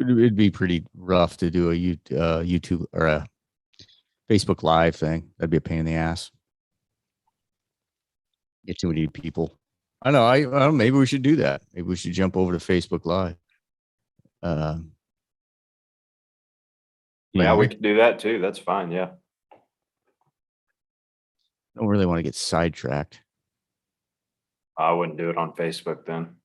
It'd be pretty rough to do a YouTube or a Facebook Live thing. That'd be a pain in the ass. Get too many people. I know. I don't know, maybe we should do that. Maybe we should jump over to Facebook Live. Yeah, we could do that too. That's fine. Yeah. Don't really want to get sidetracked. I wouldn't do it on Facebook then.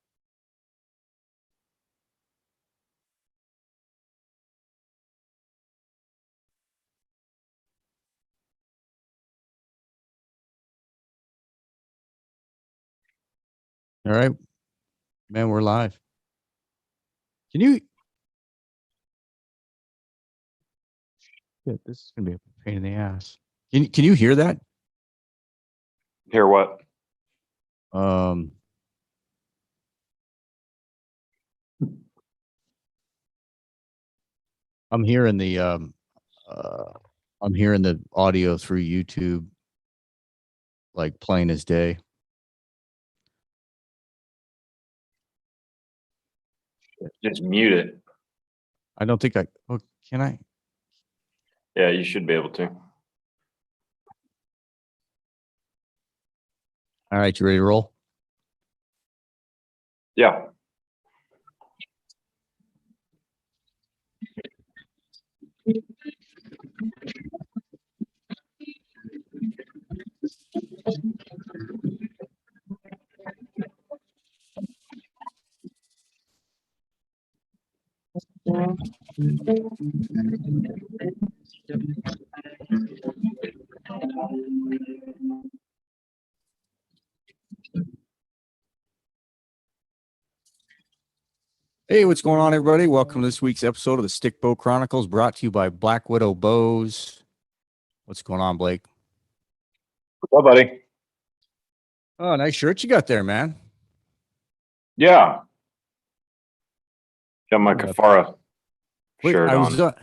All right, man, we're live. Can you? Shit, this is gonna be a pain in the ass. Can you hear that? Hear what? I'm hearing the I'm hearing the audio through YouTube like plain as day. Just mute it. I don't think I. Oh, can I? Yeah, you should be able to. All right, you ready to roll? Yeah. Hey, what's going on, everybody? Welcome to this week's episode of the Stick Bow Chronicles, brought to you by Black Widow Bows. What's going on, Blake? What's up, buddy? Oh, nice shirt you got there, man. Yeah. Got my Kafara shirt on.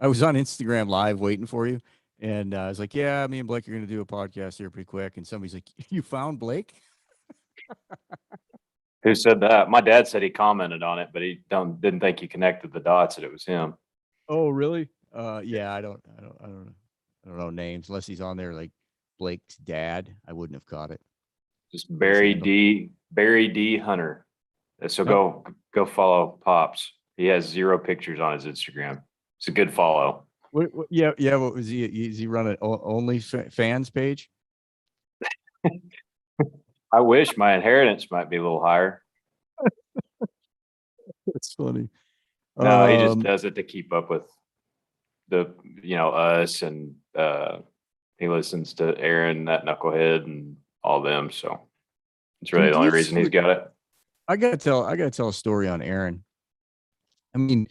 I was on Instagram Live waiting for you, and I was like, "Yeah, me and Blake are going to do a podcast here pretty quick." And somebody's like, "You found Blake?" Who said that? My dad said he commented on it, but he didn't think he connected the dots that it was him. Oh, really? Yeah, I don't know names unless he's on there like Blake's dad. I wouldn't have caught it. Just Barry D Hunter. So go follow Pops. He has 0 pictures on his Instagram. It's a good follow. Yeah. What was he? Is he running only fans page? I wish my inheritance might be a little higher. That's funny. No, he just does it to keep up with us, and he listens to Aaron, that knucklehead, and all them. So it's really the only reason he's got it. I gotta tell a story on Aaron. I mean,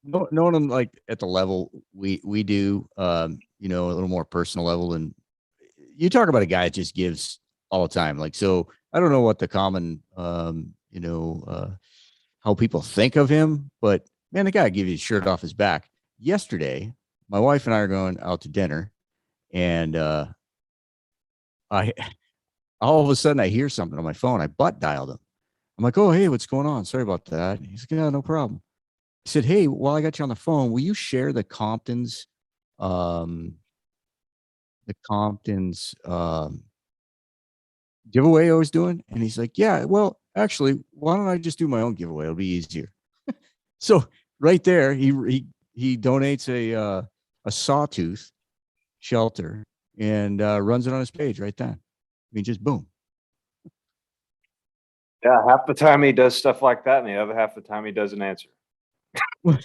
knowing him like at the level we do, a little more personal level, and you talk about a guy that just gives all the time. Like, so I don't know what the common, how people think of him, but man, the guy gives his shirt off his back. Yesterday, my wife and I are going out to dinner, and all of a sudden I hear something on my phone. I butt dialed him. I'm like, "Oh, hey, what's going on? Sorry about that." He's like, "Yeah, no problem." I said, "Hey, while I got you on the phone, will you share the Compton's giveaway I was doing?" And he's like, "Yeah, well, actually, why don't I just do my own giveaway? It'll be easier." So right there, he donates a sawtooth shelter and runs it on his page right then. I mean, just boom. Yeah, half the time he does stuff like that, and the other half the time he doesn't answer. well,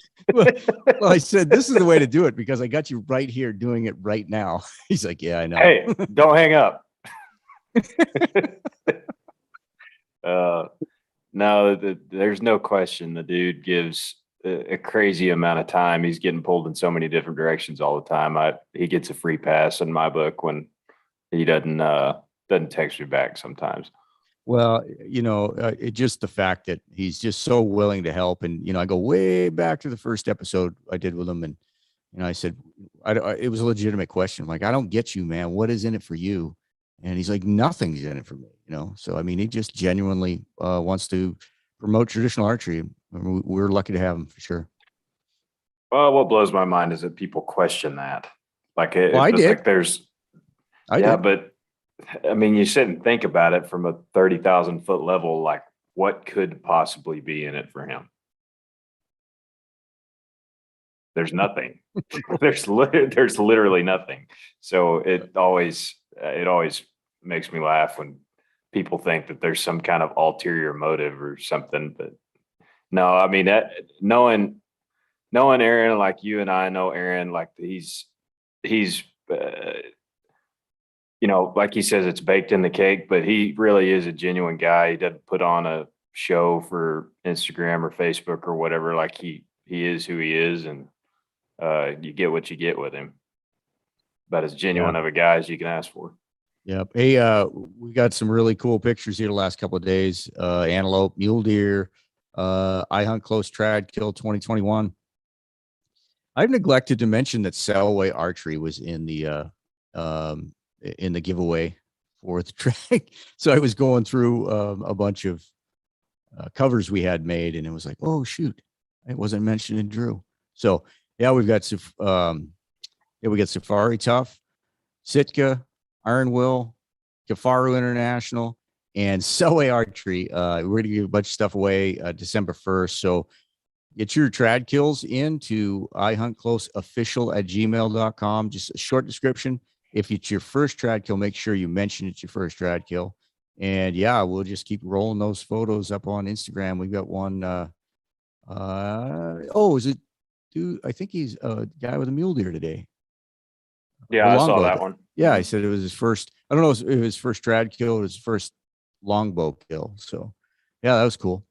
I said, this is the way to do it because I got you right here doing it right now. He's like, "Yeah, I know." Hey, don't hang up. No, there's no question. The dude gives a crazy amount of time. He's getting pulled in so many different directions all the time. He gets a free pass in my book when he doesn't text me back sometimes. Well, it just the fact that he's just so willing to help. And, I go way back to the first episode I did with him. And, I said, it was a legitimate question. I'm like, "I don't get you, man. What is in it for you?" And he's like, "Nothing's in it for me." So, I mean, he just genuinely wants to promote traditional archery. We're lucky to have him for sure. Well, what blows my mind is that people question that. Like Well, I it's did. like there's I yeah, did. but I mean, you sit and think about it from a 30,000 foot level. Like, what could possibly be in it for him? There's nothing. there's literally nothing. So it always makes me laugh when people think that there's some kind of ulterior motive or something. But no, I mean that knowing Aaron like you and I know Aaron, like he's like he says, it's baked in the cake, but he really is a genuine guy. He doesn't put on a show for Instagram or Facebook or whatever. Like he is who he is, and you get what you get with him. About as Yeah. genuine of a guy as you can ask for. Yep. Hey, we got some really cool pictures here the last couple of days. Antelope, mule deer, I hunt close trad kill 2021. I've neglected to mention that Selway Archery was in the giveaway for the track. So I was going through a bunch of covers we had made, and it was like, oh shoot, it wasn't mentioned in Drew. So yeah, we got Safari Tough, Sitka, Iron Will, Kafaru International, and Selway Archery. We're going to give a bunch of stuff away December 1st. So get your trad kills into ihuntcloseofficial@gmail.com. Just a short description. If it's your first trad kill, make sure you mention it's your first trad kill. And yeah, we'll just keep rolling those photos up on Instagram. We've got one. Is it dude? I think he's a guy with a mule deer today. Yeah, Or I saw longbow. that one. Yeah, I said it was his first. I don't know if it was his first trad kill or his first longbow kill. So yeah, that was cool.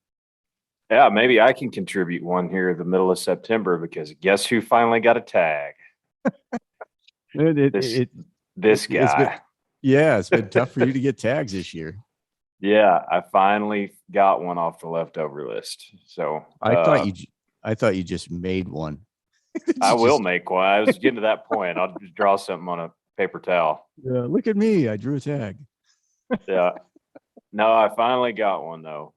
Yeah, maybe I can contribute one here in the middle of September because guess who finally got a tag? This It's been, guy. yeah, it's been tough for you to get tags this year. Yeah, I finally got one off the leftover list. So I thought you just made one. I will make one. I was getting to that point. I'll just draw something on a paper towel. Yeah, look at me. I drew a tag. Yeah. No, I finally got one though.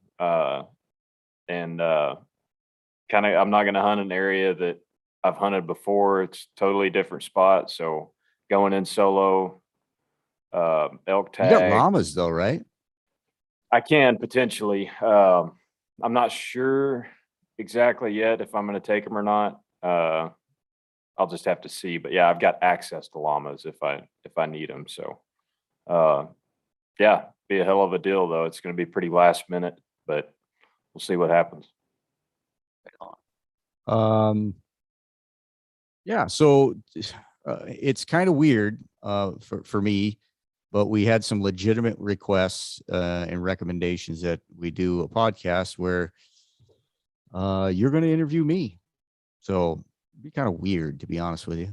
And kind of I'm not gonna hunt an area that I've hunted before. It's totally different spot. So going in solo, elk You got tag. llamas though, right? I can potentially. I'm not sure exactly yet if I'm going to take them or not. I'll just have to see. But yeah, I've got access to llamas if I need them. So yeah, be a hell of a deal though. It's going to be pretty last minute, but we'll see what happens. Yeah, so it's kind of weird for me, but we had some legitimate requests and recommendations that we do a podcast where you're going to interview me. So it'd be kind of weird, to be honest with you.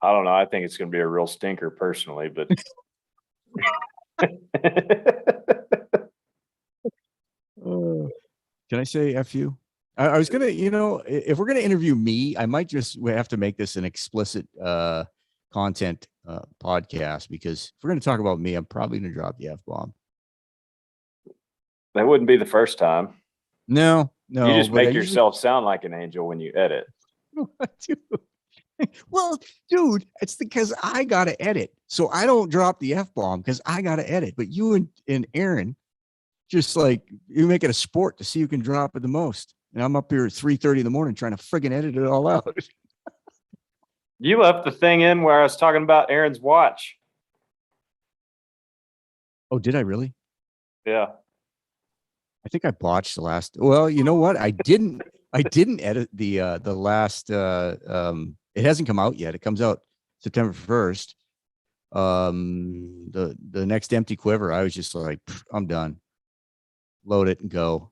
I don't know. I think it's going to be a real stinker personally, but Can I say F you? I was gonna, if we're gonna interview me, I might just we have to make this an explicit content podcast, because if we're gonna talk about me, I'm probably gonna drop the F bomb. that wouldn't be the first time. No, You just but I make usually yourself sound like an angel when you edit. well, dude, it's because I gotta edit, so I don't drop the F bomb because I gotta edit. But you and Aaron, just like you make it a sport to see who can drop it the most. And I'm up here at 3:30 in the morning trying to friggin' edit it all out. You left the thing in where I was talking about Aaron's watch. Oh, did I really? Yeah. I think I botched the last. Well, you know what? I didn't edit the last it hasn't come out yet. It comes out September 1st. The next empty quiver, I was just like, I'm done. Load it and go.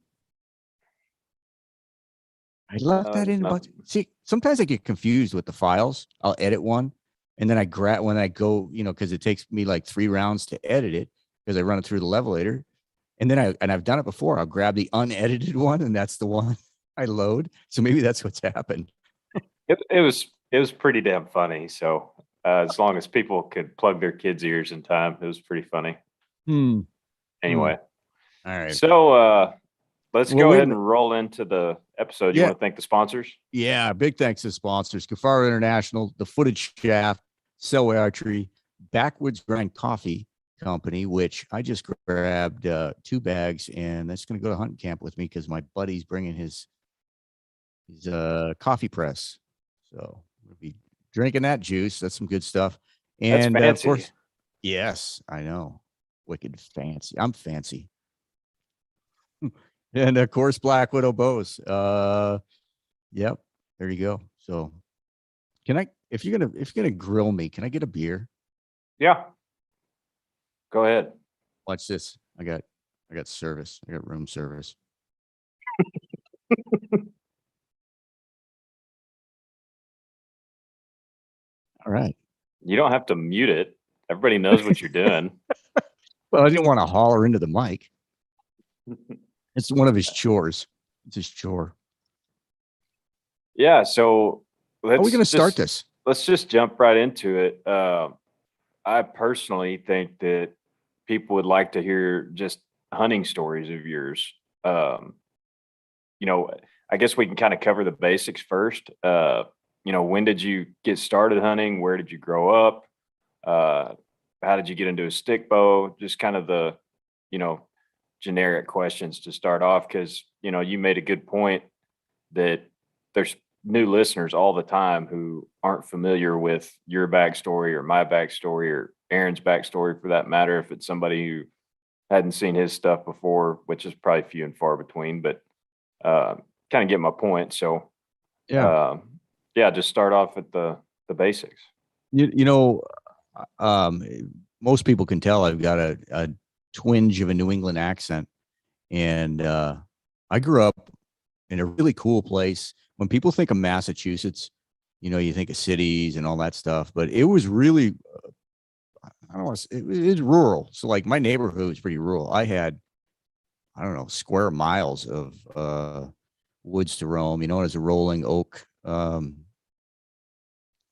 I left that in about. See, sometimes I get confused with the files. I'll edit one, and then I grab when I go, because it takes me like 3 rounds to edit it because I run it through the levelator, and then I've done it before. I'll grab the unedited one, and that's the one I load. So maybe that's what's happened. It was pretty damn funny. So as long as people could plug their kids' ears in time, it was pretty funny. Anyway, All right. so let's Well, go wait a ahead minute. and roll into the episode. You Yeah, want to thank the sponsors? yeah. Big thanks to sponsors: Kafara International, the Footage Shaft, Selway Archery, Backwoods Grind Coffee Company, which I just grabbed 2 bags, and that's going to go to hunting camp with me because my buddy's bringing his coffee press. So we'll be drinking that juice. That's some good stuff. That's And of fancy. course, yes, I know. Wicked fancy. I'm fancy. And of course, Black Widow bows. Yep. There you go. So can I, if you're gonna grill me, can I get a beer? Yeah, go ahead. Watch this. I got service. I got room service. All right. You don't have to mute it. Everybody knows what you're doing. Well, I didn't want to holler into the mic. It's one of his chores. It's his chore. Yeah, so How are we going to start this? let's just jump right into it. I personally think that people would like to hear just hunting stories of yours. Um, you know, I guess we can kind of cover the basics first. When did you get started hunting? Where did you grow up? Uh, how did you get into a stick bow? Just kind of the, you know, generic questions to start off, because you made a good point that there's new listeners all the time who aren't familiar with your backstory or my backstory or Aaron's backstory for that matter. If it's somebody who hadn't seen his stuff before, which is probably few and far between, but uh, kind of get my point. So Yeah. yeah, just start off at the basics. You know, um, most people can tell I've got a twinge of a New England accent. And I grew up in a really cool place. When people think of Massachusetts, you think of cities and all that stuff, but it was really, I don't want to, it's rural. So like my neighborhood was pretty rural. I had, I don't know, square miles of woods to roam, it was a rolling oak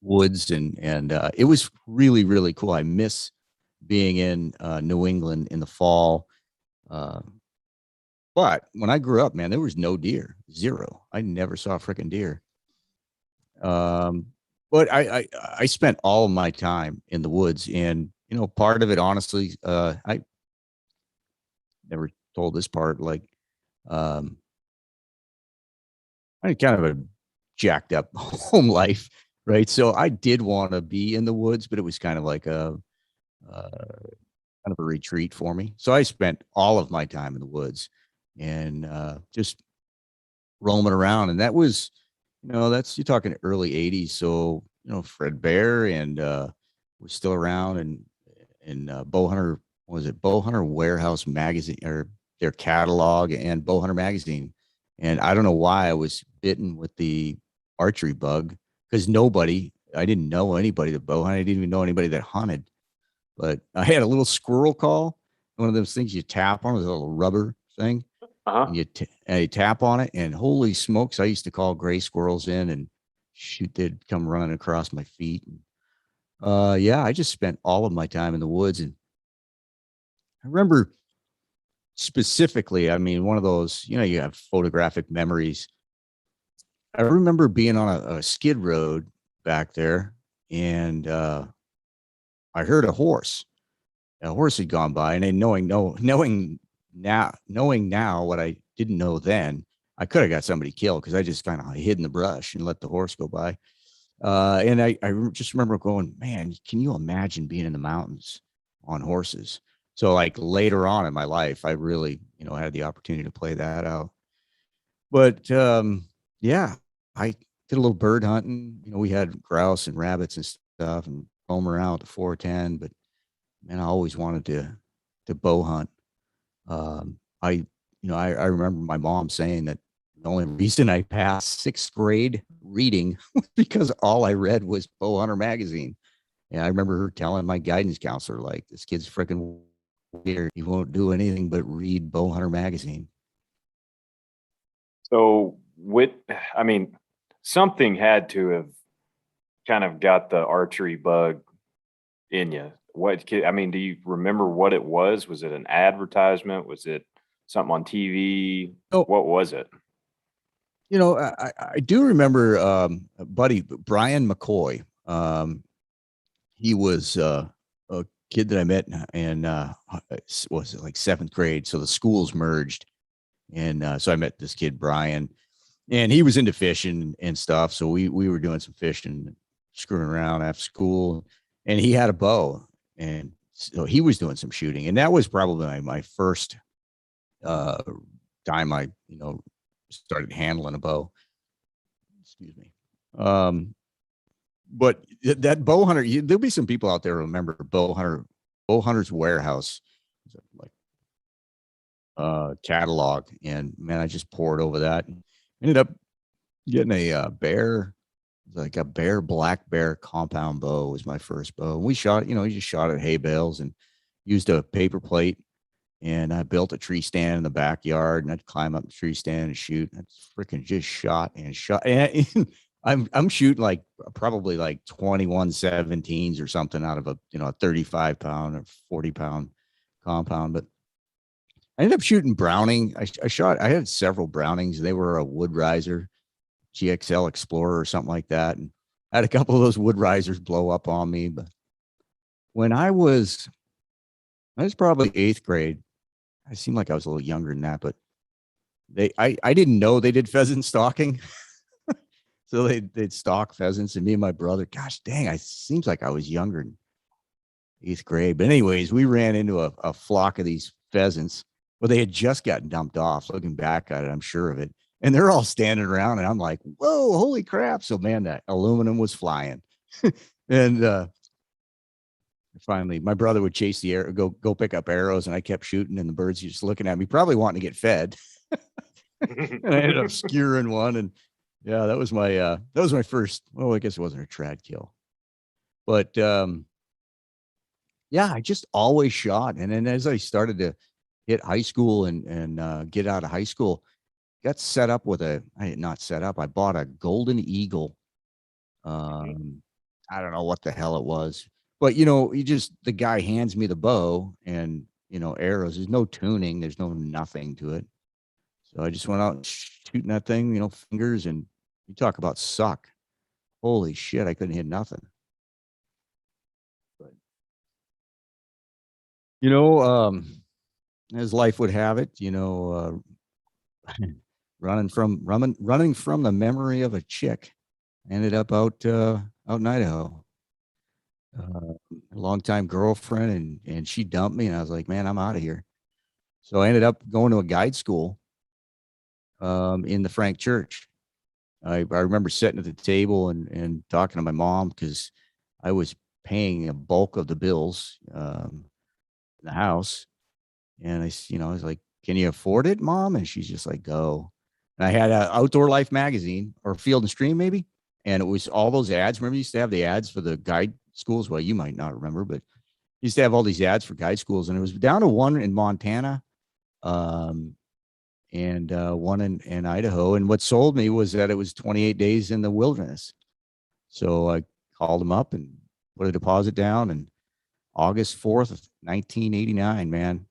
woods, and it was really, really cool. I miss being in New England in the fall. Uh, But when I grew up, man, there was no deer, zero. I never saw a freaking deer. Um, but I spent all of my time in the woods, and part of it, honestly, I never told this part. Like, um, I had kind of a jacked up home life, right? So I did want to be in the woods, but it was kind of like a kind of a retreat for me. So I spent all of my time in the woods, and just roaming around. And that was, that's, you're talking early 80s. So, Fred Bear and was still around, and Bowhunter, was it Bowhunter Warehouse magazine, or their catalog, and Bowhunter magazine. And I don't know why I was bitten with the archery bug, because I didn't know anybody that bowhunted. I didn't even know anybody that hunted. But I had a little squirrel call, one of those things you tap on, a little rubber thing, Uh-huh. and you tap on it, and holy smokes, I used to call gray squirrels in, and shoot, they'd come running across my feet. And, yeah, I just spent all of my time in the woods. And I remember specifically, I mean, one of those, you have photographic memories. I remember being on a skid road back there, and I heard a horse. A horse had gone by, and then knowing now what I didn't know then, I could have got somebody killed, because I just kind of hid in the brush and let the horse go by. And just remember going, man, can you imagine being in the mountains on horses? So like later on in my life, I really, had the opportunity to play that out. But yeah, I did a little bird hunting. We had grouse and rabbits and stuff, and roam around with the 410. But man, I always wanted to bow hunt. I remember my mom saying that the only reason I passed sixth grade reading was because all I read was Bow Hunter magazine. And I remember her telling my guidance counselor, like, this kid's freaking weird. He won't do anything but read Bow Hunter magazine. So I mean, something had to have kind of got the archery bug in you. I mean, do you remember what it was? Was it an advertisement? Was it something on TV? Oh, What was it? I do remember buddy Brian McCoy. He was a kid that I met in was it like seventh grade? So the schools merged, and so I met this kid Brian, and he was into fishing and stuff. So we were doing some fishing, screwing around after school, and he had a bow, and so he was doing some shooting, and that was probably my first uh, time I started handling a bow. Excuse me. But that bow hunter, there'll be some people out there who remember bow hunter's warehouse, like catalog, and man, I just poured over that. And ended up getting a bear, like a black bear compound bow was my first bow. We shot, you just shot at hay bales and used a paper plate. And I built a tree stand in the backyard, and I'd climb up the tree stand and shoot. I freaking just shot and shot. And I'm shooting like probably like 21 17s or something out of a 35 pound or 40 pound compound. But I ended up shooting Browning. I had several Brownings. They were a wood riser, GXL Explorer or something like that. And I had a couple of those wood risers blow up on me. But when I was probably eighth grade, I seemed like I was a little younger than that, but I didn't know they did pheasant stalking. So they'd stalk pheasants, and me and my brother, gosh dang, I seems like I was younger in eighth grade. But anyways, we ran into a flock of these pheasants. Well, they had just gotten dumped off. Looking back at it, I'm sure of it. And they're all standing around, and I'm like, whoa, holy crap. So man, that aluminum was flying. And finally my brother would chase the arrow, go pick up arrows, and I kept shooting, and the birds just looking at me, probably wanting to get fed. And I ended up skewering one, and yeah, that was my first, well, I guess it wasn't a trad kill, but yeah, I just always shot. And then as I started to hit high school and get out of high school, got set up with not set up, I bought a Golden Eagle. I don't know what the hell it was, but the guy hands me the bow and arrows. There's no tuning, there's no nothing to it. So I just went out shooting that thing, fingers, and you talk about suck. Holy shit, I couldn't hit nothing. But as life would have it, running from the memory of a chick, ended up out in Idaho. A longtime girlfriend, and she dumped me, and I was like, man, I'm out of here. So I ended up going to a guide school in the Frank Church. I remember sitting at the table and talking to my mom because I was paying a bulk of the bills in the house. And I was like, can you afford it, Mom? And she's just like, go. And I had an Outdoor Life magazine, or Field and Stream maybe. And it was all those ads. Remember, you used to have the ads for the guide schools. Well, you might not remember, but used to have all these ads for guide schools. And it was down to one in Montana. And one in Idaho. And what sold me was that it was 28 days in the wilderness. So I called them up and put a deposit down. And August 4th of 1989, man,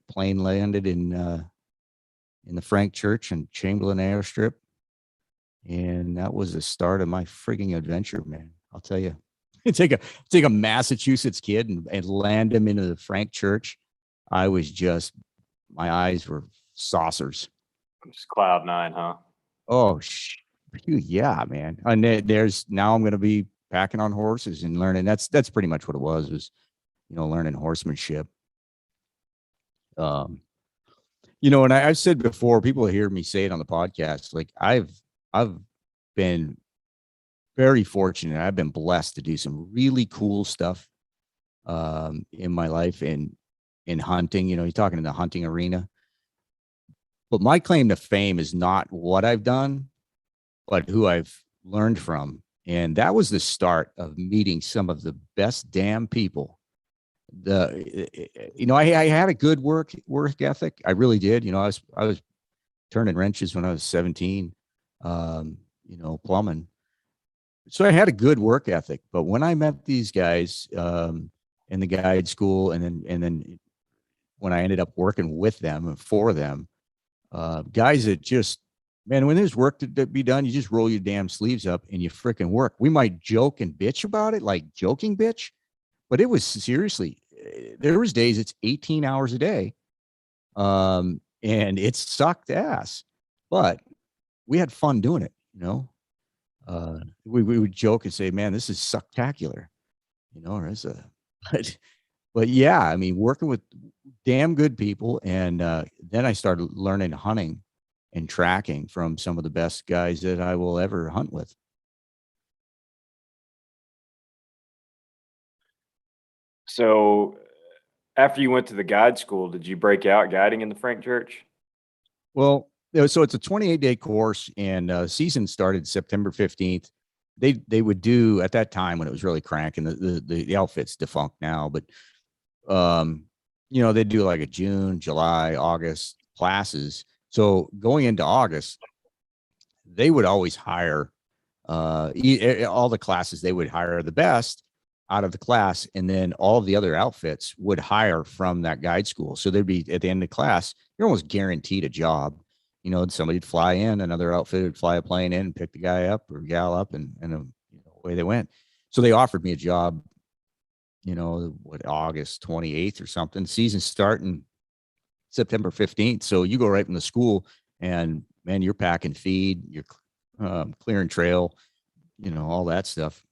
plane landed in the Frank Church and Chamberlain Airstrip. And that was the start of my frigging adventure, man. I'll tell you. take a Massachusetts kid and land him into the Frank Church. I was just, my eyes were saucers. Just cloud nine, huh? Oh, yeah, man. And now I'm going to be packing on horses and learning. That's pretty much what it was learning horsemanship. And I've said before, people hear me say it on the podcast. Like I've been very fortunate. I've been blessed to do some really cool stuff in my life and in hunting. You're talking in the hunting arena. But my claim to fame is not what I've done, but who I've learned from. And that was the start of meeting some of the best damn people. I had a good work ethic. I really did. I was turning wrenches when I was 17, plumbing. So I had a good work ethic. But when I met these guys in the guide school, and then when I ended up working with them and for them, guys that just, man, when there's work to be done, you just roll your damn sleeves up and you freaking work. We might joke and bitch about it, like joking bitch, but it was seriously, there was days it's 18 hours a day. And it sucked ass, but we had fun doing it, you know. We would joke and say, man, this is sucktacular, you know, or as a, but, but yeah, I mean, working with damn good people. And then I started learning hunting and tracking from some of the best guys that I will ever hunt with. So after you went to the guide school, did you break out guiding in the Frank Church? Well, so it's a 28-day course, and season started September 15th. They would do at that time when it was really cranking. The outfit's defunct now, but you know, they do like a June, July, August classes. So going into August, they would always hire all the classes. They would hire the best out of the class, and then all of the other outfits would hire from that guide school. So they'd be at the end of the class, you're almost guaranteed a job. You know, somebody'd fly in, another outfit would fly a plane in and pick the guy up or gal up, and you know, away they went. So they offered me a job, you know, what, August 28th or something. Season starting September 15th. So you go right from the school, and man, you're packing feed, you're clearing trail, you know, all that stuff.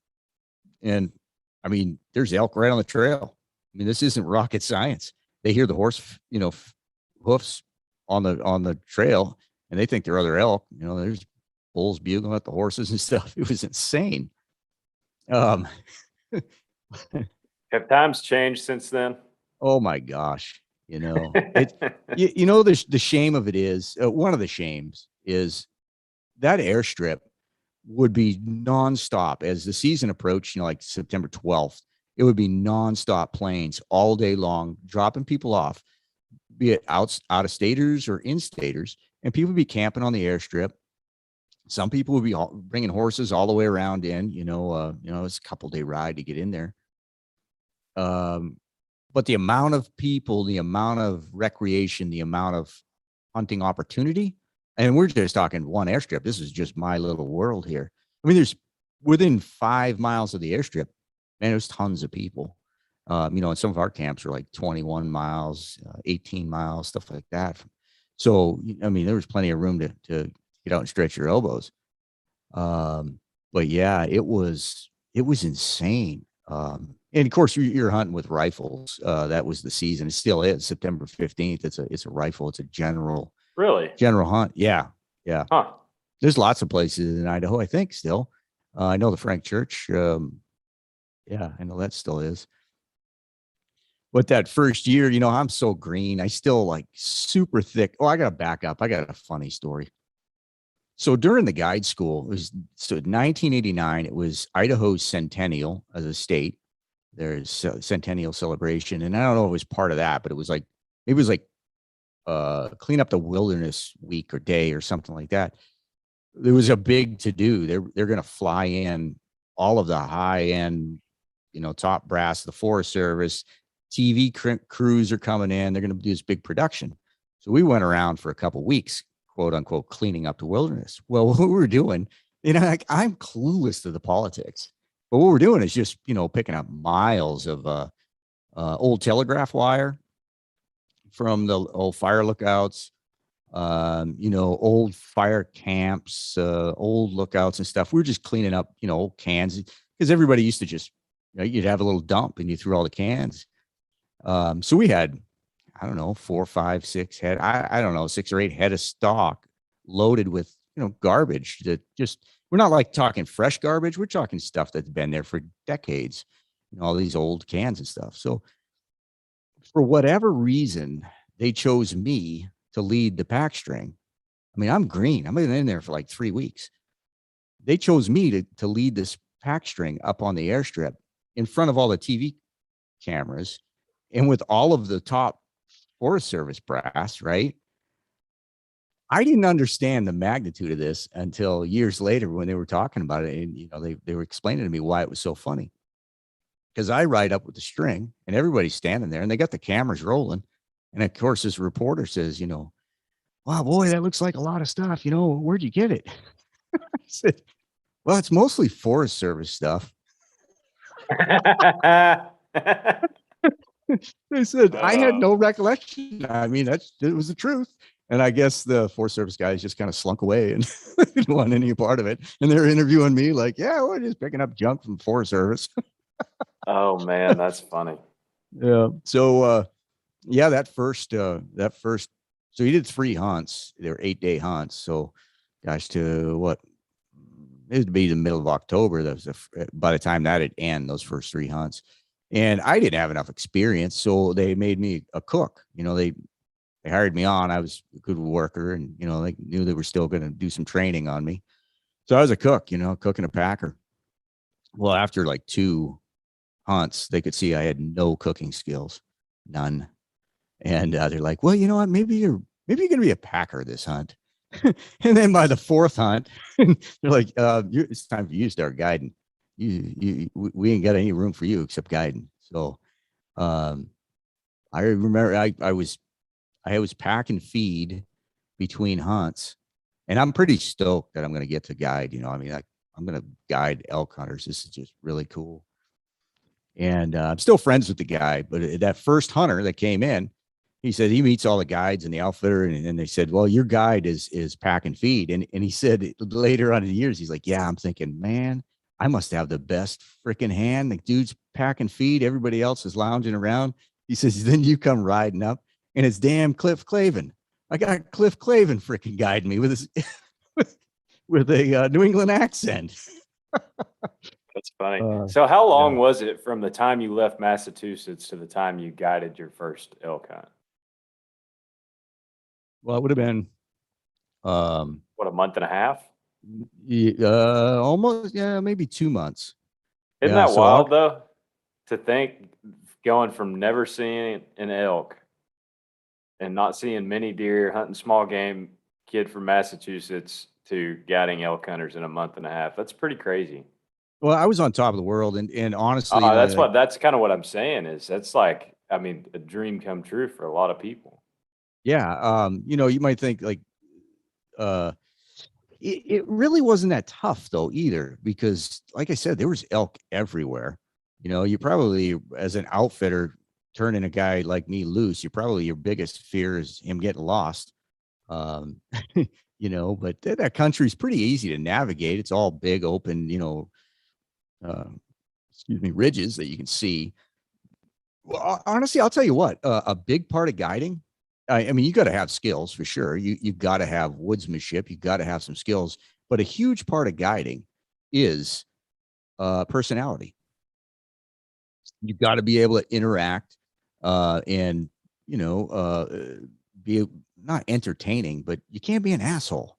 And I mean, there's elk right on the trail. I mean, this isn't rocket science. They hear the horse, you know, hoofs on the trail, and they think they're other elk. You know, there's bulls bugling at the horses and stuff. It was insane. Um, Have times changed since then? oh my gosh, you know it. You know, the shame of it is, one of the shames is that airstrip would be nonstop as the season approached, you know, like September 12th. It would be nonstop planes all day long, dropping people off, be it out of staters or in staters, and people would be camping on the airstrip. Some people would be bringing horses all the way around in, you know, it's a couple day ride to get in there. Um, but the amount of people, the amount of recreation, the amount of hunting opportunity, and we're just talking one airstrip. This is just my little world here. I mean, there's within 5 miles of the airstrip, man, there's tons of people. You know, and some of our camps are like 21 miles, 18 miles, stuff like that. So, I mean, there was plenty of room to get out and stretch your elbows. But yeah, it was insane. And of course, you're hunting with rifles. That was the season. It still is September 15th. It's a rifle. It's a Really? general hunt. Yeah, yeah. Huh. There's lots of places in Idaho, I think, still. I know the Frank Church. Yeah, I know that still is. But that first year, you know, I'm so green. I still like super thick. Oh, I got to back up. I got a funny story. So during the guide school, it was so 1989. It was Idaho's centennial as a state. There's a centennial celebration, and I don't know if it was part of that, but it was like clean up the wilderness week or day or something like that. There was a big to do. They're going to fly in all of the high end, you know, top brass, the Forest Service, TV crews are coming in. They're going to do this big production. So we went around for a couple weeks, quote unquote, cleaning up the wilderness. Well, what we were doing, you know, like I'm clueless to the politics, but what we're doing is just, you know, picking up miles of old telegraph wire from the old fire lookouts, you know, old fire camps, old lookouts and stuff. We were just cleaning up, you know, old cans because everybody used to just, you know, you'd have a little dump and you threw all the cans. So we had, I don't know, 4, 5, 6 head, I don't know, 6 or 8 head of stock loaded with, you know, garbage that just, we're not like talking fresh garbage. We're talking stuff that's been there for decades, you know, all these old cans and stuff. So for whatever reason, they chose me to lead the pack string. I mean, I'm green. I've been in there for like 3 weeks. They chose me to lead this pack string up on the airstrip in front of all the TV cameras and with all of the top Forest Service brass, right? I didn't understand the magnitude of this until years later when they were talking about it. And, you know, they were explaining to me why it was so funny. Because I ride up with the string and everybody's standing there and they got the cameras rolling. And of course, this reporter says, wow, boy, that looks like a lot of stuff. Where'd you get it? I said, well, it's mostly Forest Service stuff. They said, I had no recollection. I mean, it was the truth. And I guess the Forest Service guys just kind of slunk away and didn't want any part of it. And they're interviewing me like, yeah, we're just picking up junk from Forest Service. Oh man, that's funny. Yeah. So yeah, so he did 3 hunts. They were 8-day hunts. So gosh, to what, it would be the middle of October. That was by the time that it end, those first 3 hunts. And I didn't have enough experience. So they made me a cook. They hired me on. I was a good worker, and they knew they were still going to do some training on me. So I was a cook, cooking a packer. Well, after like 2 hunts, they could see I had no cooking skills, none. And they're like, well, you know what? Maybe you're going to be a packer this hunt. And then by the 4th hunt, they're like, it's time for you to start guiding. We ain't got any room for you except guiding. So I remember I was packing feed between hunts, and I'm pretty stoked that I'm going to get to guide. I mean, I'm going to guide elk hunters. This is just really cool. And I'm still friends with the guy, but that first hunter that came in, he said he meets all the guides and the outfitter, and they said, well, your guide is packing feed. And he said later on in the years, he's like, yeah, I'm thinking, man, I must have the best freaking hand. The dude's packing feed. Everybody else is lounging around. He says, then you come riding up, and it's damn Cliff Clavin. I got Cliff Clavin freaking guiding me with his with a New England accent. That's funny. So how yeah. long was it from the time you left Massachusetts to the time you guided your first elk hunt? Well, it would have been What, a month and a half? almost, yeah, maybe 2 months. Isn't Yeah, that so wild though? To think going from never seeing an elk and not seeing many deer, hunting small game, kid from Massachusetts to guiding elk hunters in a month and a half. That's pretty crazy. well, I was on top of the world, and honestly, That's kind of what I'm saying is that's like, I mean, a dream come true for a lot of people. yeah, you might think like, uh, it really wasn't that tough though either, because like I said, there was elk everywhere. You probably, as an outfitter, turning a guy like me loose, your biggest fear is him getting lost. Um, but that country's pretty easy to navigate. It's all big, open, uh, ridges that you can see. Well, honestly, I'll tell you what, a big part of guiding, I mean, you got to have skills for sure. You got to have woodsmanship. You got to have some skills, but a huge part of guiding is personality. You got to be able to interact, and be not entertaining, but you can't be an asshole.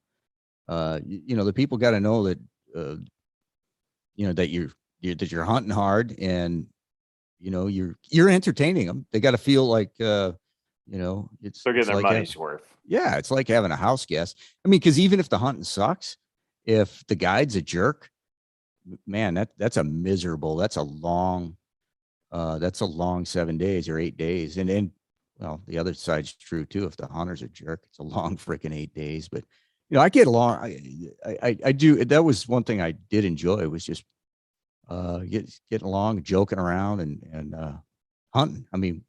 The people got to know that that you're hunting hard, and you're entertaining them. They got to feel like They're getting their like money's worth. yeah, it's like having a house guest. I mean, because even if the hunting sucks, if the guide's a jerk, man, that's a miserable. That's a long 7 days or 8 days, and well, the other side's true too. If the hunter's a jerk, it's a long freaking 8 days. But I get along. I do. That was one thing I did enjoy, was just getting along, joking around, and hunting. I mean,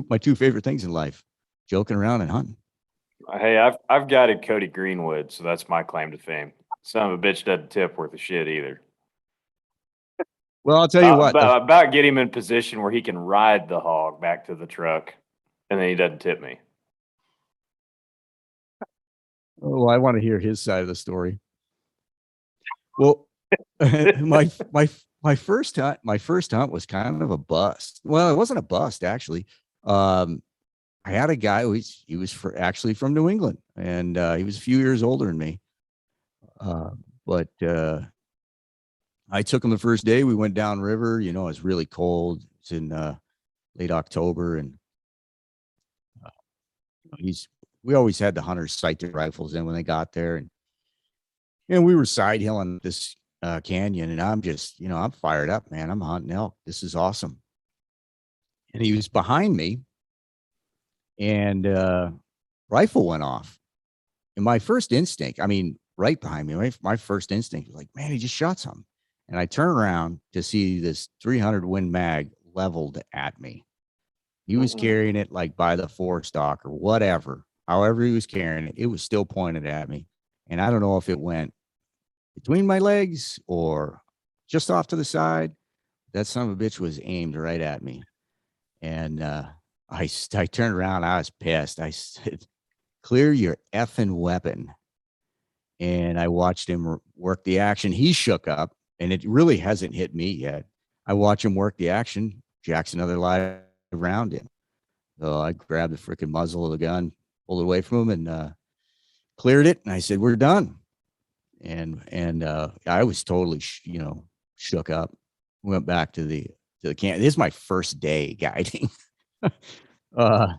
my two favorite things in life: joking around and hunting. Hey, I've guided Cody Greenwood, so that's my claim to fame. Son of a bitch doesn't tip worth a shit either. Well, I'll tell you what. About get him in position where he can ride the hog back to the truck, and then he doesn't tip me. Oh, I want to hear his side of the story. Well, my first hunt was kind of a bust. Well, it wasn't a bust actually. I had a guy he was actually from New England, and he was a few years older than me. But I took him the first day. We went down river. It was really cold. It's in late October, and we always had the hunters sight their rifles in when they got there, and we were side hilling this canyon, and I'm just, I'm fired up, man. I'm hunting elk. This is awesome. And he was behind me, and rifle went off. And my first instinct, I mean, right behind me, my first instinct was like, man, he just shot something. And I turn around to see this 300 Win Mag leveled at me. He was carrying it like by the forestock or whatever. However he was carrying it, it was still pointed at me. And I don't know if it went between my legs or just off to the side. That son of a bitch was aimed right at me. And I turned around. I was pissed. I said, clear your effing weapon. And I watched him work the action. He shook up, and it really hasn't hit me yet. I watch him work the action. Jacks another live round in. So I grabbed the freaking muzzle of the gun, pulled it away from him, and cleared it. And I said, "We're done." And I was totally, shook up. Went back to the camp. This is my first day guiding. uh,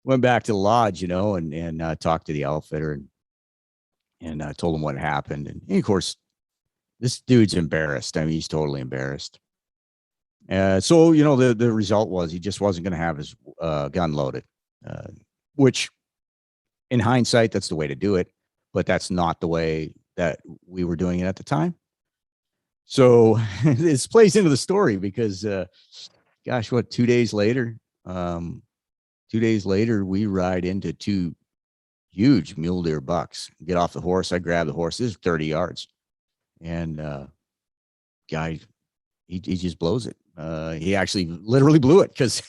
Went back to the lodge, and talked to the outfitter and told him what happened. And of course, this dude's embarrassed. I mean, he's totally embarrassed. So the result was he just wasn't going to have his gun loaded, which in hindsight, that's the way to do it, but that's not the way that we were doing it at the time. So this plays into the story because, gosh, 2 days later, 2 days later, we ride into two huge mule deer bucks. Get off the horse. I grab the horse. This is 30 yards. And guy, he just blows it. He actually literally blew it because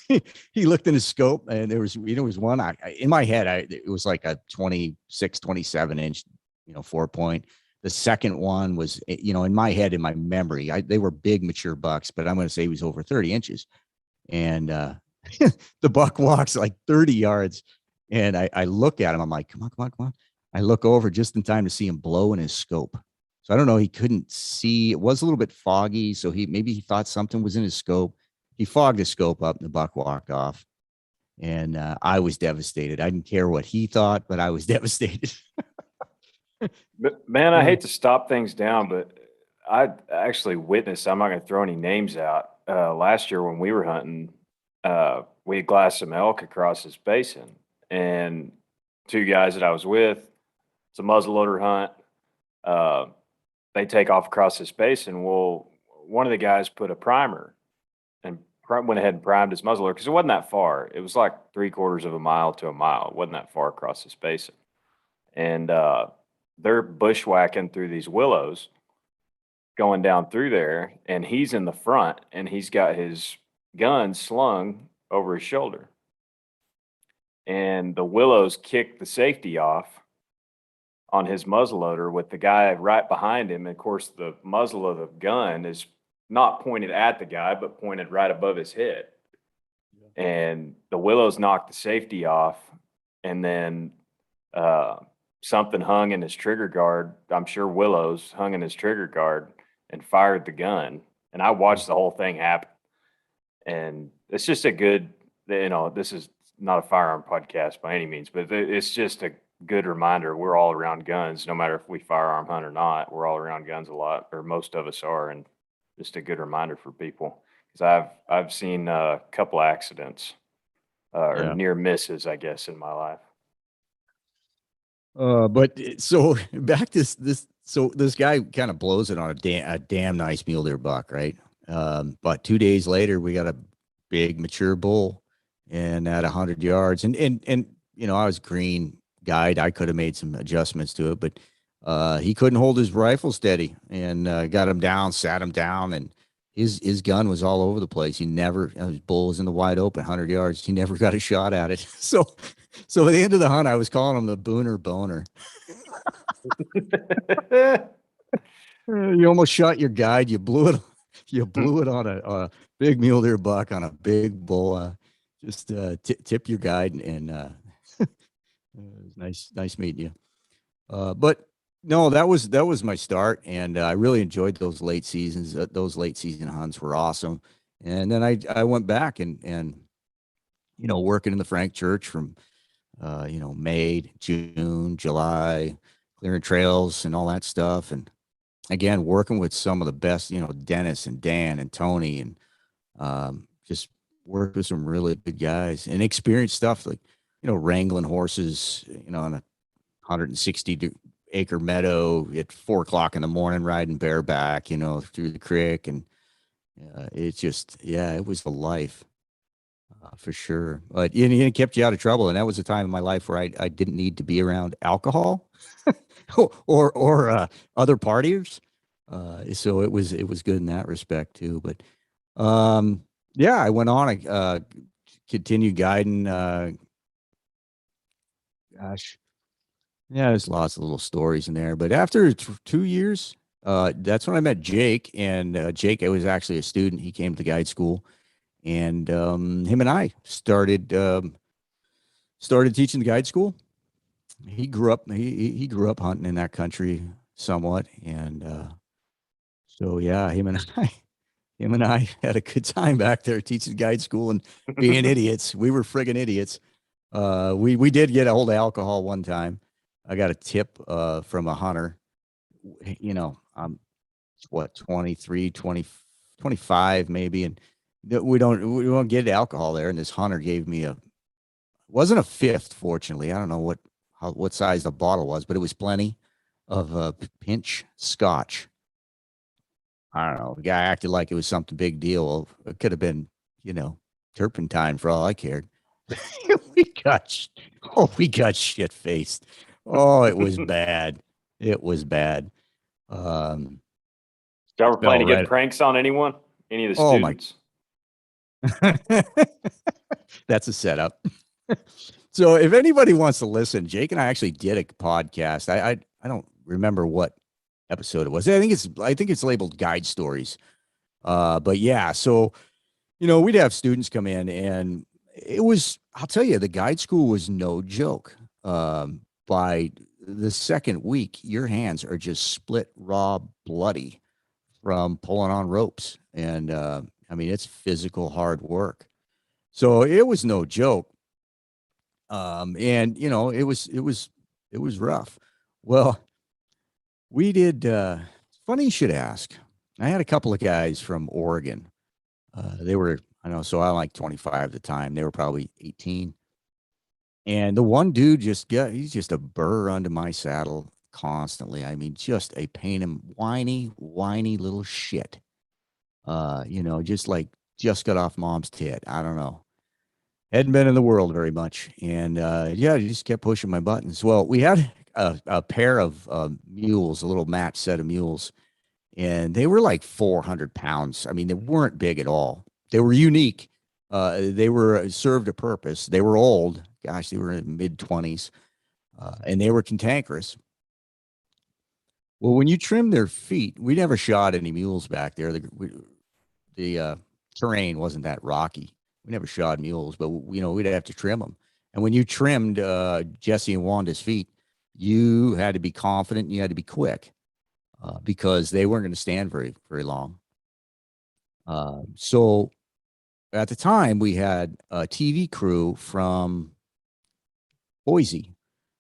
he looked in his scope and there was one in my head. It was like a 26, 27 inch, 4-point. The second one was, in my head, in my memory, they were big, mature bucks, but I'm going to say he was over 30 inches. And the buck walks like 30 yards. And I look at him. I'm like, come on, come on, come on. I look over just in time to see him blow in his scope. So I don't know. He couldn't see. It was a little bit foggy. So maybe he thought something was in his scope. He fogged his scope up and the buck walked off. And I was devastated. I didn't care what he thought, but I was devastated. But man, I hate to stop things down, but I actually witnessed, I'm not going to throw any names out. Last year when we were hunting, we glassed some elk across this basin, and two guys that I was with, it's a muzzleloader hunt. They take off across this basin. Well, one of the guys put a primer and went ahead and primed his muzzleloader because it wasn't that far. It was like 3/4 of a mile to a mile. It wasn't that far across this basin. And they're bushwhacking through these willows going down through there, and he's in the front and he's got his gun slung over his shoulder. And the willows kicked the safety off on his muzzleloader with the guy right behind him. And of course, the muzzle of the gun is not pointed at the guy, but pointed right above his head. Yeah. And the willows knocked the safety off, and then something hung in his trigger guard. I'm sure willows hung in his trigger guard and fired the gun. And I watched the whole thing happen. And it's just a good, this is not a firearm podcast by any means, but it's just a good reminder. We're all around guns, no matter if we firearm hunt or not. We're all around guns a lot, or most of us are. And just a good reminder for people, because I've seen a couple accidents or near misses, I guess, in my life. But so back to this. So this guy kind of blows it on a damn nice mule deer buck, right? But 2 days later, we got a big mature bull, and at 100 yards, and I was green guide. I could have made some adjustments to it, but he couldn't hold his rifle steady, and got him down, sat him down, and his gun was all over the place. He never, his bull was in the wide open, 100 yards. He never got a shot at it. So at the end of the hunt, I was calling him the Booner Boner. You almost shot your guide. You blew it. You blew it on a big mule deer buck on a big bull. Just tip your guide, and it was nice meeting you. But no, that was my start, and I really enjoyed those late seasons. Those late season hunts were awesome. And then I went back and working in the Frank Church from May, June, July, clearing trails and all that stuff. And again, working with some of the best, Dennis and Dan and Tony, and just worked with some really good guys and experienced stuff. Like wrangling horses, on a 160-acre meadow at 4 o'clock in the morning, riding bareback, through the creek. And it's just, yeah, it was the life. For sure. But it kept you out of trouble. And that was a time in my life where I didn't need to be around alcohol or other partiers. So it was good in that respect too. But yeah, I went on, I continued guiding. Gosh, yeah, there's lots of little stories in there. But after 2 years, that's when I met Jake. And Jake, I was actually a student. He came to the guide school, and him and I started teaching the guide school. He grew up hunting in that country somewhat, and so yeah, him and I had a good time back there teaching guide school and being idiots. We were friggin' idiots. We did get a hold of alcohol one time. I got a tip from a hunter. I'm what, 23, 20, 25 maybe, and we don't get alcohol there. And this hunter gave me wasn't a fifth, fortunately. I don't know what size the bottle was, but it was plenty of pinch scotch. I don't know. The guy acted like it was something big deal. It could have been, turpentine for all I cared. we got, we got shit faced. Oh, it was bad. It was bad. Um, Y'all were playing fell to get right. pranks on anyone? Any of the Oh my. students? That's a setup. So if anybody wants to listen, Jake and I actually did a podcast. I don't remember what episode it was. I think it's labeled Guide Stories. But yeah, so we'd have students come in, and I'll tell you, the guide school was no joke. By the second week, your hands are just split raw bloody from pulling on ropes. And I mean, it's physical hard work. So it was no joke. And it was rough. Well, we did, funny you should ask. I had a couple of guys from Oregon. They were, I know, so I'm like 25 at the time. They were probably 18. And the one dude he's just a burr under my saddle constantly. I mean, just a pain in whiny little shit. Just got off mom's tit. I don't know. Hadn't been in the world very much. And yeah, he just kept pushing my buttons. Well, we had a pair of mules, a little match set of mules, and they were like 400 pounds. I mean, they weren't big at all. They were unique. They were served a purpose. They were old. Gosh, they were in mid 20s, and they were cantankerous. Well, when you trim their feet, we never shot any mules back there. The terrain wasn't that rocky. We never shod mules, but we'd have to trim them. And when you trimmed Jesse and Wanda's feet, you had to be confident. And you had to be quick because they weren't going to stand very, very long. So at the time, we had a TV crew from Boise,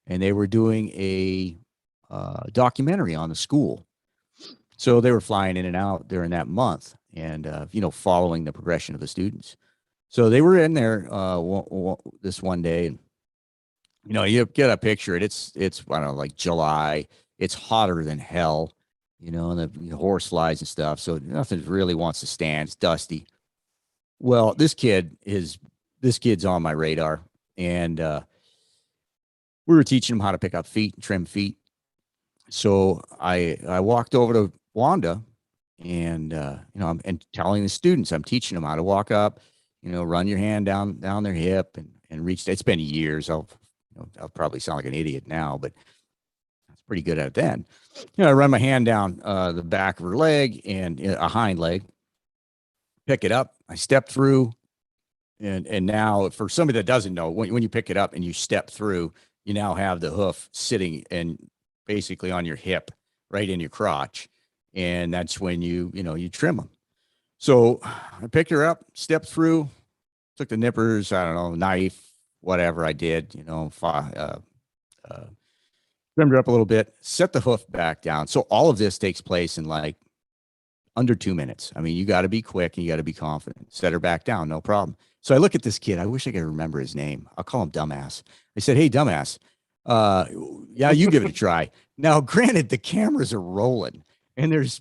and they were doing a documentary on the school. So they were flying in and out during that month, and following the progression of the students. So they were in there this one day, and you get a picture. It's I don't know, like July. It's hotter than hell, and the horse flies and stuff. So nothing really wants to stand. It's dusty. Well, this kid's on my radar, and we were teaching him how to pick up feet and trim feet. So I walked over to Wanda, and I'm telling the students, I'm teaching them how to walk up, run your hand down their hip and reach. It's been years. I'll probably sound like an idiot now, but I was pretty good at it then. I run my hand down the back of her leg and a hind leg, pick it up. I step through, and now for somebody that doesn't know, when you pick it up and you step through, you now have the hoof sitting and basically on your hip, right in your crotch, and that's when you trim them. So I picked her up, stepped through, took the nippers, I don't know, knife, whatever I did, trimmed her up a little bit, set the hoof back down. So all of this takes place in like under 2 minutes. I mean, you got to be quick and you got to be confident. Set her back down, no problem. So I look at this kid. I wish I could remember his name. I'll call him Dumbass. I said, "Hey, Dumbass, uh, yeah, you give it a try." Now, granted, the cameras are rolling, and there's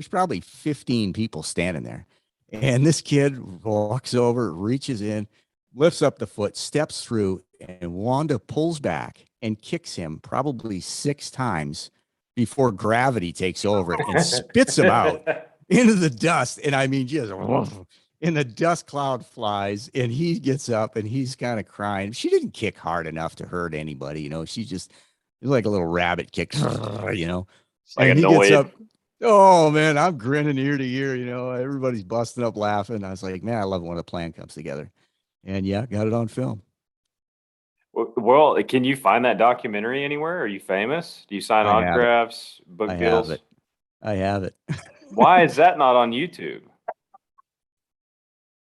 probably 15 people standing there, and this kid walks over, reaches in, lifts up the foot, steps through, and Wanda pulls back and kicks him probably 6 times before gravity takes over and spits him out into the dust. And I mean, just and the dust cloud flies and he gets up and he's kind of crying. She didn't kick hard enough to hurt anybody, She just it was like a little rabbit kick, It's like and he gets annoyed. up. Oh man, I'm grinning ear to ear, Everybody's busting up laughing. I was like, man, I love it when a plan comes together. And yeah, got it on film. Well, can you find that documentary anywhere? Are you famous? Do you sign I have it. autographs, I book have deals? it. I have it. Why is that not on YouTube?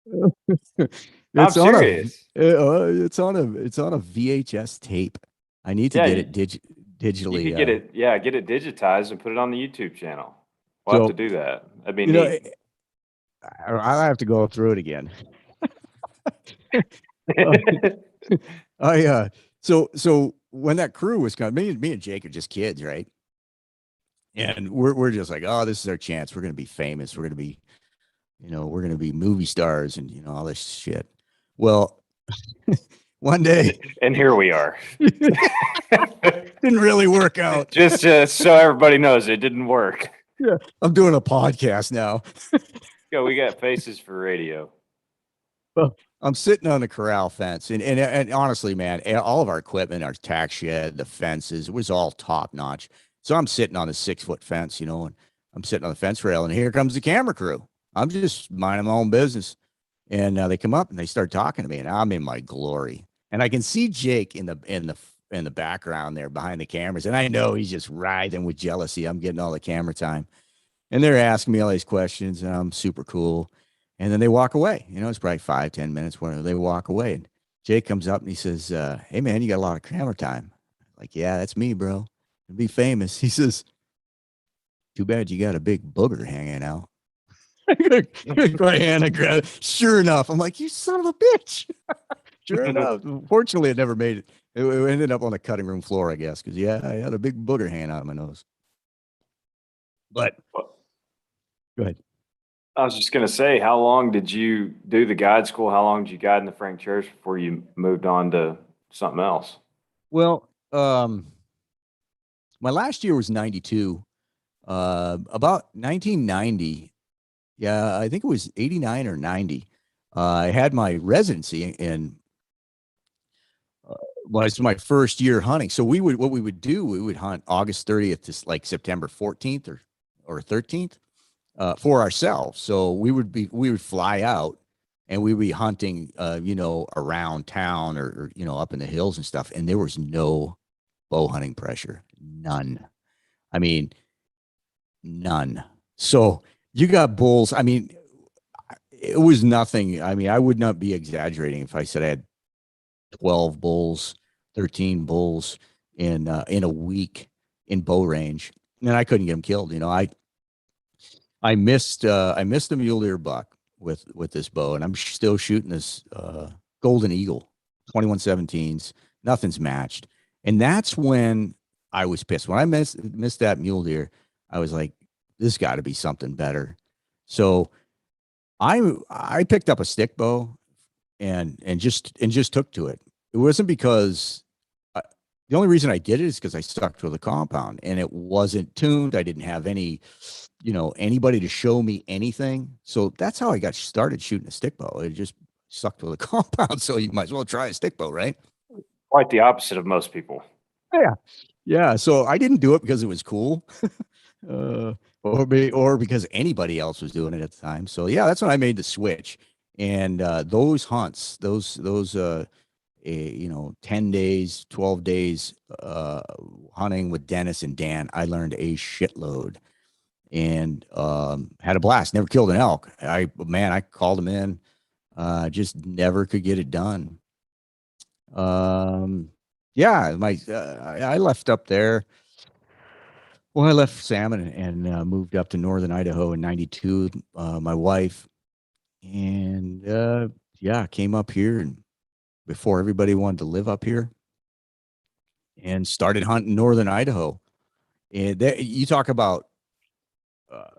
I'm It's on a serious. it's on a VHS tape. I need to Yeah, get it you digitally. could get it. Yeah, get it digitized and put it on the YouTube channel. We'll have to So do that. That'd be you know, neat. I'll have to go through it again. Uh, I so when that crew was coming, me and Jake are just kids, right? And we're just like, oh, this is our chance. We're gonna be famous. We're gonna be movie stars and all this shit. Well, one day And here we are. didn't really work out. Just so everybody knows, it didn't work. Yeah, I'm doing a podcast now. Go, we got faces for radio. Well, I'm sitting on the corral fence, and honestly, man, all of our equipment, our tack shed, the fences, it was all top notch. So I'm sitting on a 6-foot fence, and I'm sitting on the fence rail, and here comes the camera crew. I'm just minding my own business, and they come up and they start talking to me, and I'm in my glory, and I can see Jake in the background there behind the cameras, and I know he's just writhing with jealousy. I'm getting all the camera time. And they're asking me all these questions, and I'm super cool. And then they walk away. It's probably 5, 10 minutes, whatever. They walk away. And Jake comes up and he says, "Hey man, you got a lot of camera time." Like, yeah, that's me, bro. To be famous. He says, "Too bad you got a big booger hanging out." My hand, I grab it. Sure enough, I'm like, "You son of a bitch." Sure enough. Fortunately, it never made it. It ended up on the cutting room floor, I guess, because yeah, I had a big booger hanging out of my nose. But go ahead. I was just gonna say, how long did you do the guide school? How long did you guide in the Frank Church before you moved on to something else? Well, my last year was 92. About 1990, yeah, I think it was 89 or 90. I had my residency in was my first year hunting. So what we would do, we would hunt August 30th to like September 14th or 13th for ourselves. So we would fly out and we would be hunting, around town or up in the hills and stuff. And there was no bow hunting pressure, none. I mean, none. So you got bulls. I mean, it was nothing. I mean, I would not be exaggerating if I said I had 12 bulls, 13 bulls in a week in bow range, and I couldn't get them killed. I missed a mule deer buck with this bow, and I'm still shooting this golden eagle, 2117s. Nothing's matched, and that's when I was pissed. When I missed that mule deer, I was like, "This got to be something better." So I picked up a stick bow and just took to it. It wasn't because the only reason I did it is because I stuck to the compound and it wasn't tuned. I didn't have anybody to show me anything. So that's how I got started shooting a stick bow. It just stuck to the compound. So you might as well try a stick bow, right? Quite the opposite of most people. Yeah. Yeah. So I didn't do it because it was cool. uh, or because anybody else was doing it at the time. So yeah, that's when I made the switch. And those hunts, those 10 days, 12 days hunting with Dennis and Dan, I learned a shitload and had a blast. Never killed an elk. I called them in. Just never could get it done. Yeah, I left up there. Well, I left Salmon and moved up to northern Idaho in '92. My wife and yeah, came up here and before everybody wanted to live up here and started hunting northern Idaho. And you talk about uh,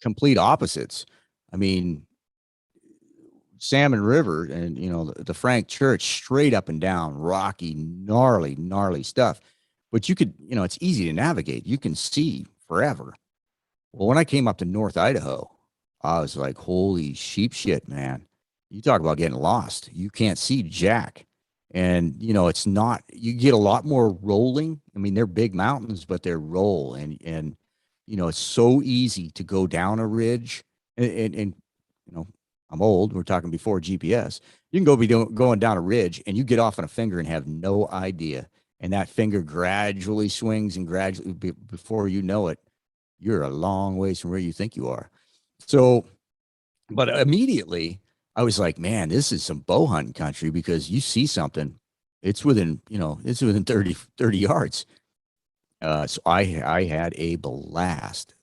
complete opposites. I mean, Salmon River and the Frank Church, straight up and down, rocky, gnarly stuff. But you could, it's easy to navigate. You can see forever. Well, when I came up to North Idaho, I was like, holy sheep shit, man. You talk about getting lost. You can't see jack. And, it's not, you get a lot more rolling. I mean, they're big mountains, but they're roll. And it's so easy to go down a ridge. And you know, I'm old. We're talking before GPS. You can going down a ridge and you get off on a finger and have no idea. And that finger gradually swings and gradually, before you know it, you're a long ways from where you think you are. So, but immediately I was like, man, this is some bow hunting country because you see something, it's within 30 yards. So I had a blast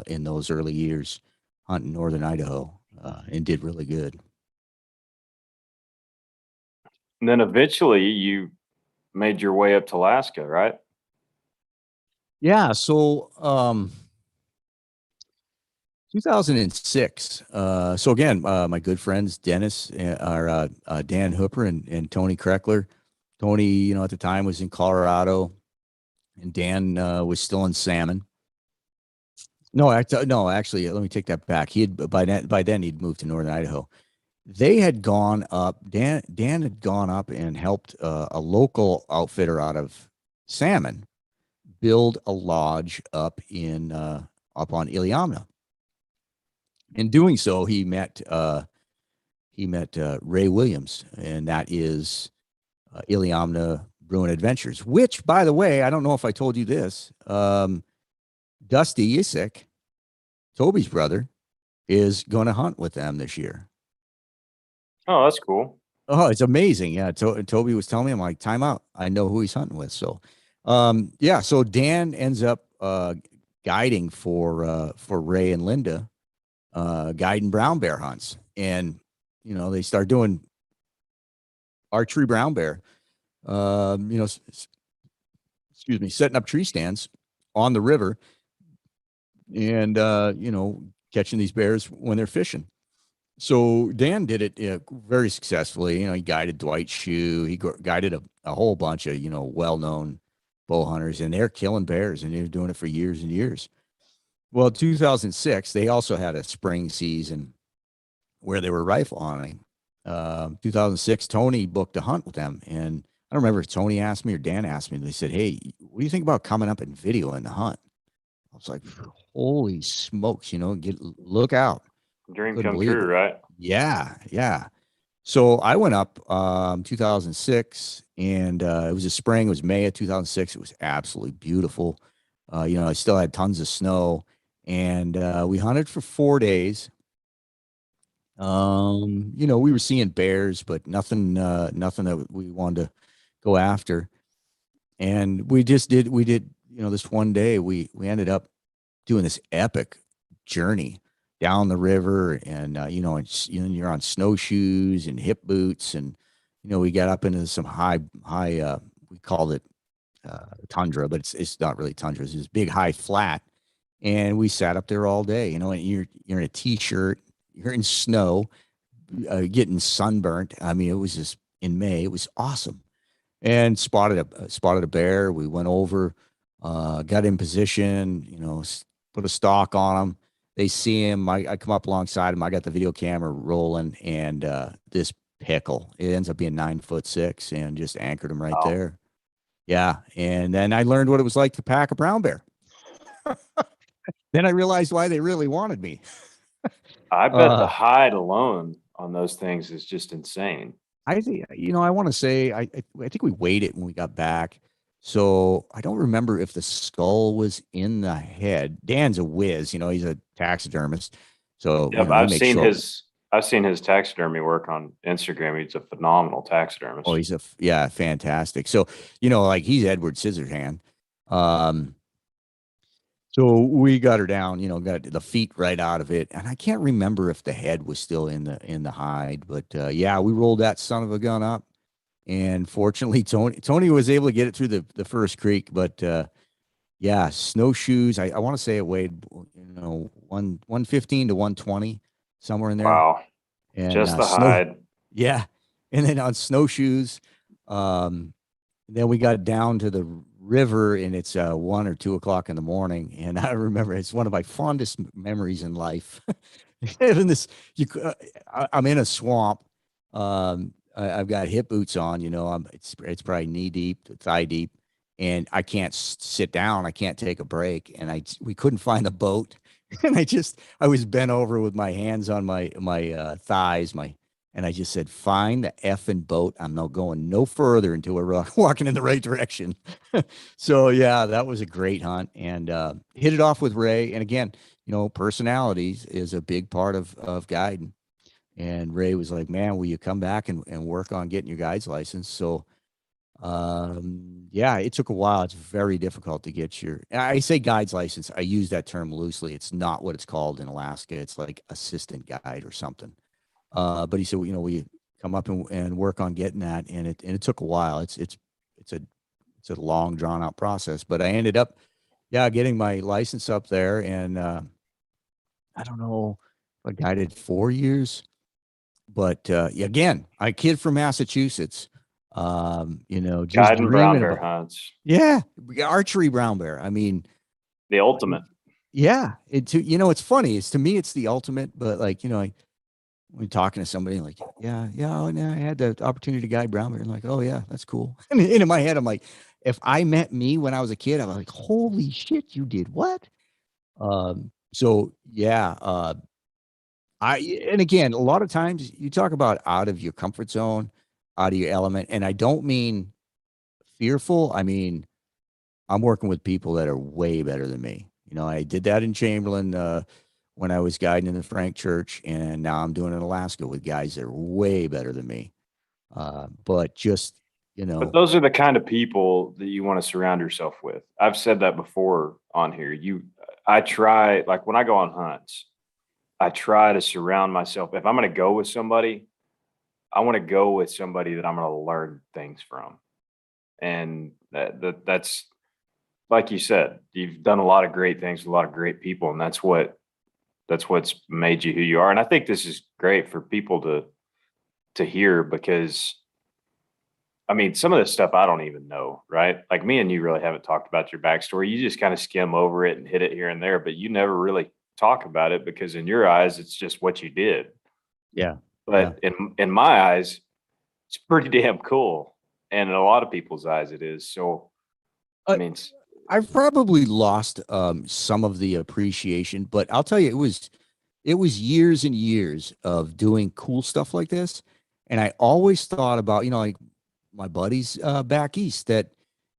in those early years hunting northern Idaho and did really good. And then eventually you made your way up to Alaska, right? Yeah. So, 2006. So again, my good friends Dennis or Dan Hooper and Tony Kreckler. Tony, at the time was in Colorado, and Dan was still in Salmon. No, actually, let me take that back. He had by then he'd moved to Northern Idaho. They had gone up. Dan had gone up and helped a local outfitter out of Salmon build a lodge up on Iliamna. In doing so, he met Ray Williams, and that is Iliamna Bruin Adventures. Which, by the way, I don't know if I told you this. Dusty Isik, Toby's brother, is going to hunt with them this year. Oh, that's cool. Oh, it's amazing. Yeah, Toby was telling me, I'm like, time out. I know who he's hunting with. So, yeah. So Dan ends up guiding for Ray and Linda, guiding brown bear hunts, and they start doing archery brown bear. Excuse me, setting up tree stands on the river, and catching these bears when they're fishing. So Dan did it very successfully. He guided Dwight Shue. He guided a whole bunch of well-known bow hunters, and they're killing bears, and they're doing it for years and years. Well, 2006, they also had a spring season where they were rifle hunting. 2006, Tony booked a hunt with them, and I don't remember if Tony asked me or Dan asked me. They said, "Hey, what do you think about coming up and videoing the hunt?" I was like, "Holy smokes! Look out!" Dream Couldn't come believe true, it. right? Yeah, yeah. So I went up 2006, and it was a spring. It was May of 2006. It was absolutely beautiful. I still had tons of snow, and we hunted for 4 days. We were seeing bears, but nothing that we wanted to go after. And we did this one day. We ended up doing this epic journey down the river, and you're on snowshoes and hip boots, and we got up into some high we called it tundra, but it's not really tundra. It's this big high flat, and we sat up there all day. And you're in a t-shirt, you're in snow, getting sunburnt. I mean, it was just in May. It was awesome, and spotted a bear. We went over, got in position, put a stalk on him. They see him. I come up alongside him. I got the video camera rolling, and this pickle, it ends up being 9'6" and just anchored him right Wow. there. Yeah. And then I learned what it was like to pack a brown bear. Then I realized why they really wanted me. I bet the Uh, hide alone on those things is just insane. I think, I want to say, I think we weighed it when we got back. So I don't remember if the skull was in the head. Dan's a whiz, he's a taxidermist. So, Yep, he makes sure. I've seen his taxidermy work on Instagram. He's a phenomenal taxidermist. Oh, yeah, fantastic. So, like he's Edward Scissorhand. Um, So we got her down, got the feet right out of it, and I can't remember if the head was still in the hide, but yeah, we rolled that son of a gun up, and fortunately, Tony was able to get it through the first creek, but yeah, snowshoes. I want to say it weighed, 115 to 120, somewhere in there, Wow. and Just the snow, hide. yeah, and then on snowshoes, um, then we got down to the river and it's 1 or 2 o'clock in the morning. And I remember it's one of my fondest memories in life. Having this, I'm in a swamp. I've got hip boots on, it's probably knee deep, thigh deep, and I can't sit down. I can't take a break. And we couldn't find a boat. And I was bent over with my hands on my thighs, and I just said, find the effing boat. I'm not going no further until we're walking in the right direction. So yeah, that was a great hunt and hit it off with Ray. And again, personalities is a big part of guiding. And Ray was like, man, will you come back and work on getting your guide's license? So yeah, it took a while. It's very difficult to get I say guide's license. I use that term loosely. It's not what it's called in Alaska. It's like assistant guide or something. But he said, well, we come up and work on getting that, and it took a while. It's a long drawn out process, but I ended up, yeah, getting my license up there, and I don't know, I guided 4 years, but yeah, again, I kid from Massachusetts, just Guiding brown dreaming bear about, hunts. yeah, archery brown bear. I mean, The ultimate. yeah, it's funny. It's to me, it's the ultimate, but like, when talking to somebody like, yeah, yeah, oh, yeah, I had the opportunity to guide brown bear. And like, oh yeah, that's cool. And in my head, I'm like, if I met me when I was a kid, I'm like, holy shit, you did what? So yeah, I and again, a lot of times you talk about out of your comfort zone, out of your element, and I don't mean fearful. I mean, I'm working with people that are way better than me. I did that in Chamberlain when I was guiding in the Frank Church, and now I'm doing it in Alaska with guys that are way better than me. But just, But those are the kind of people that you want to surround yourself with. I've said that before on here. I try, like when I go on hunts, I try to surround myself. If I'm going to go with somebody, I want to go with somebody that I'm going to learn things from. And that's like you said, you've done a lot of great things with a lot of great people, and that's what's made you who you are. And I think this is great for people to hear because I mean, some of this stuff I don't even know, right? Like me and you really haven't talked about your backstory. You just kind of skim over it and hit it here and there, but you never really talk about it because in your eyes, it's just what you did. yeah, yeah. But in my eyes, it's pretty damn cool. And in a lot of people's eyes, it is. So, I Uh, mean, I've probably lost some of the appreciation, but I'll tell you, it was years and years of doing cool stuff like this, and I always thought about, like my buddies back east that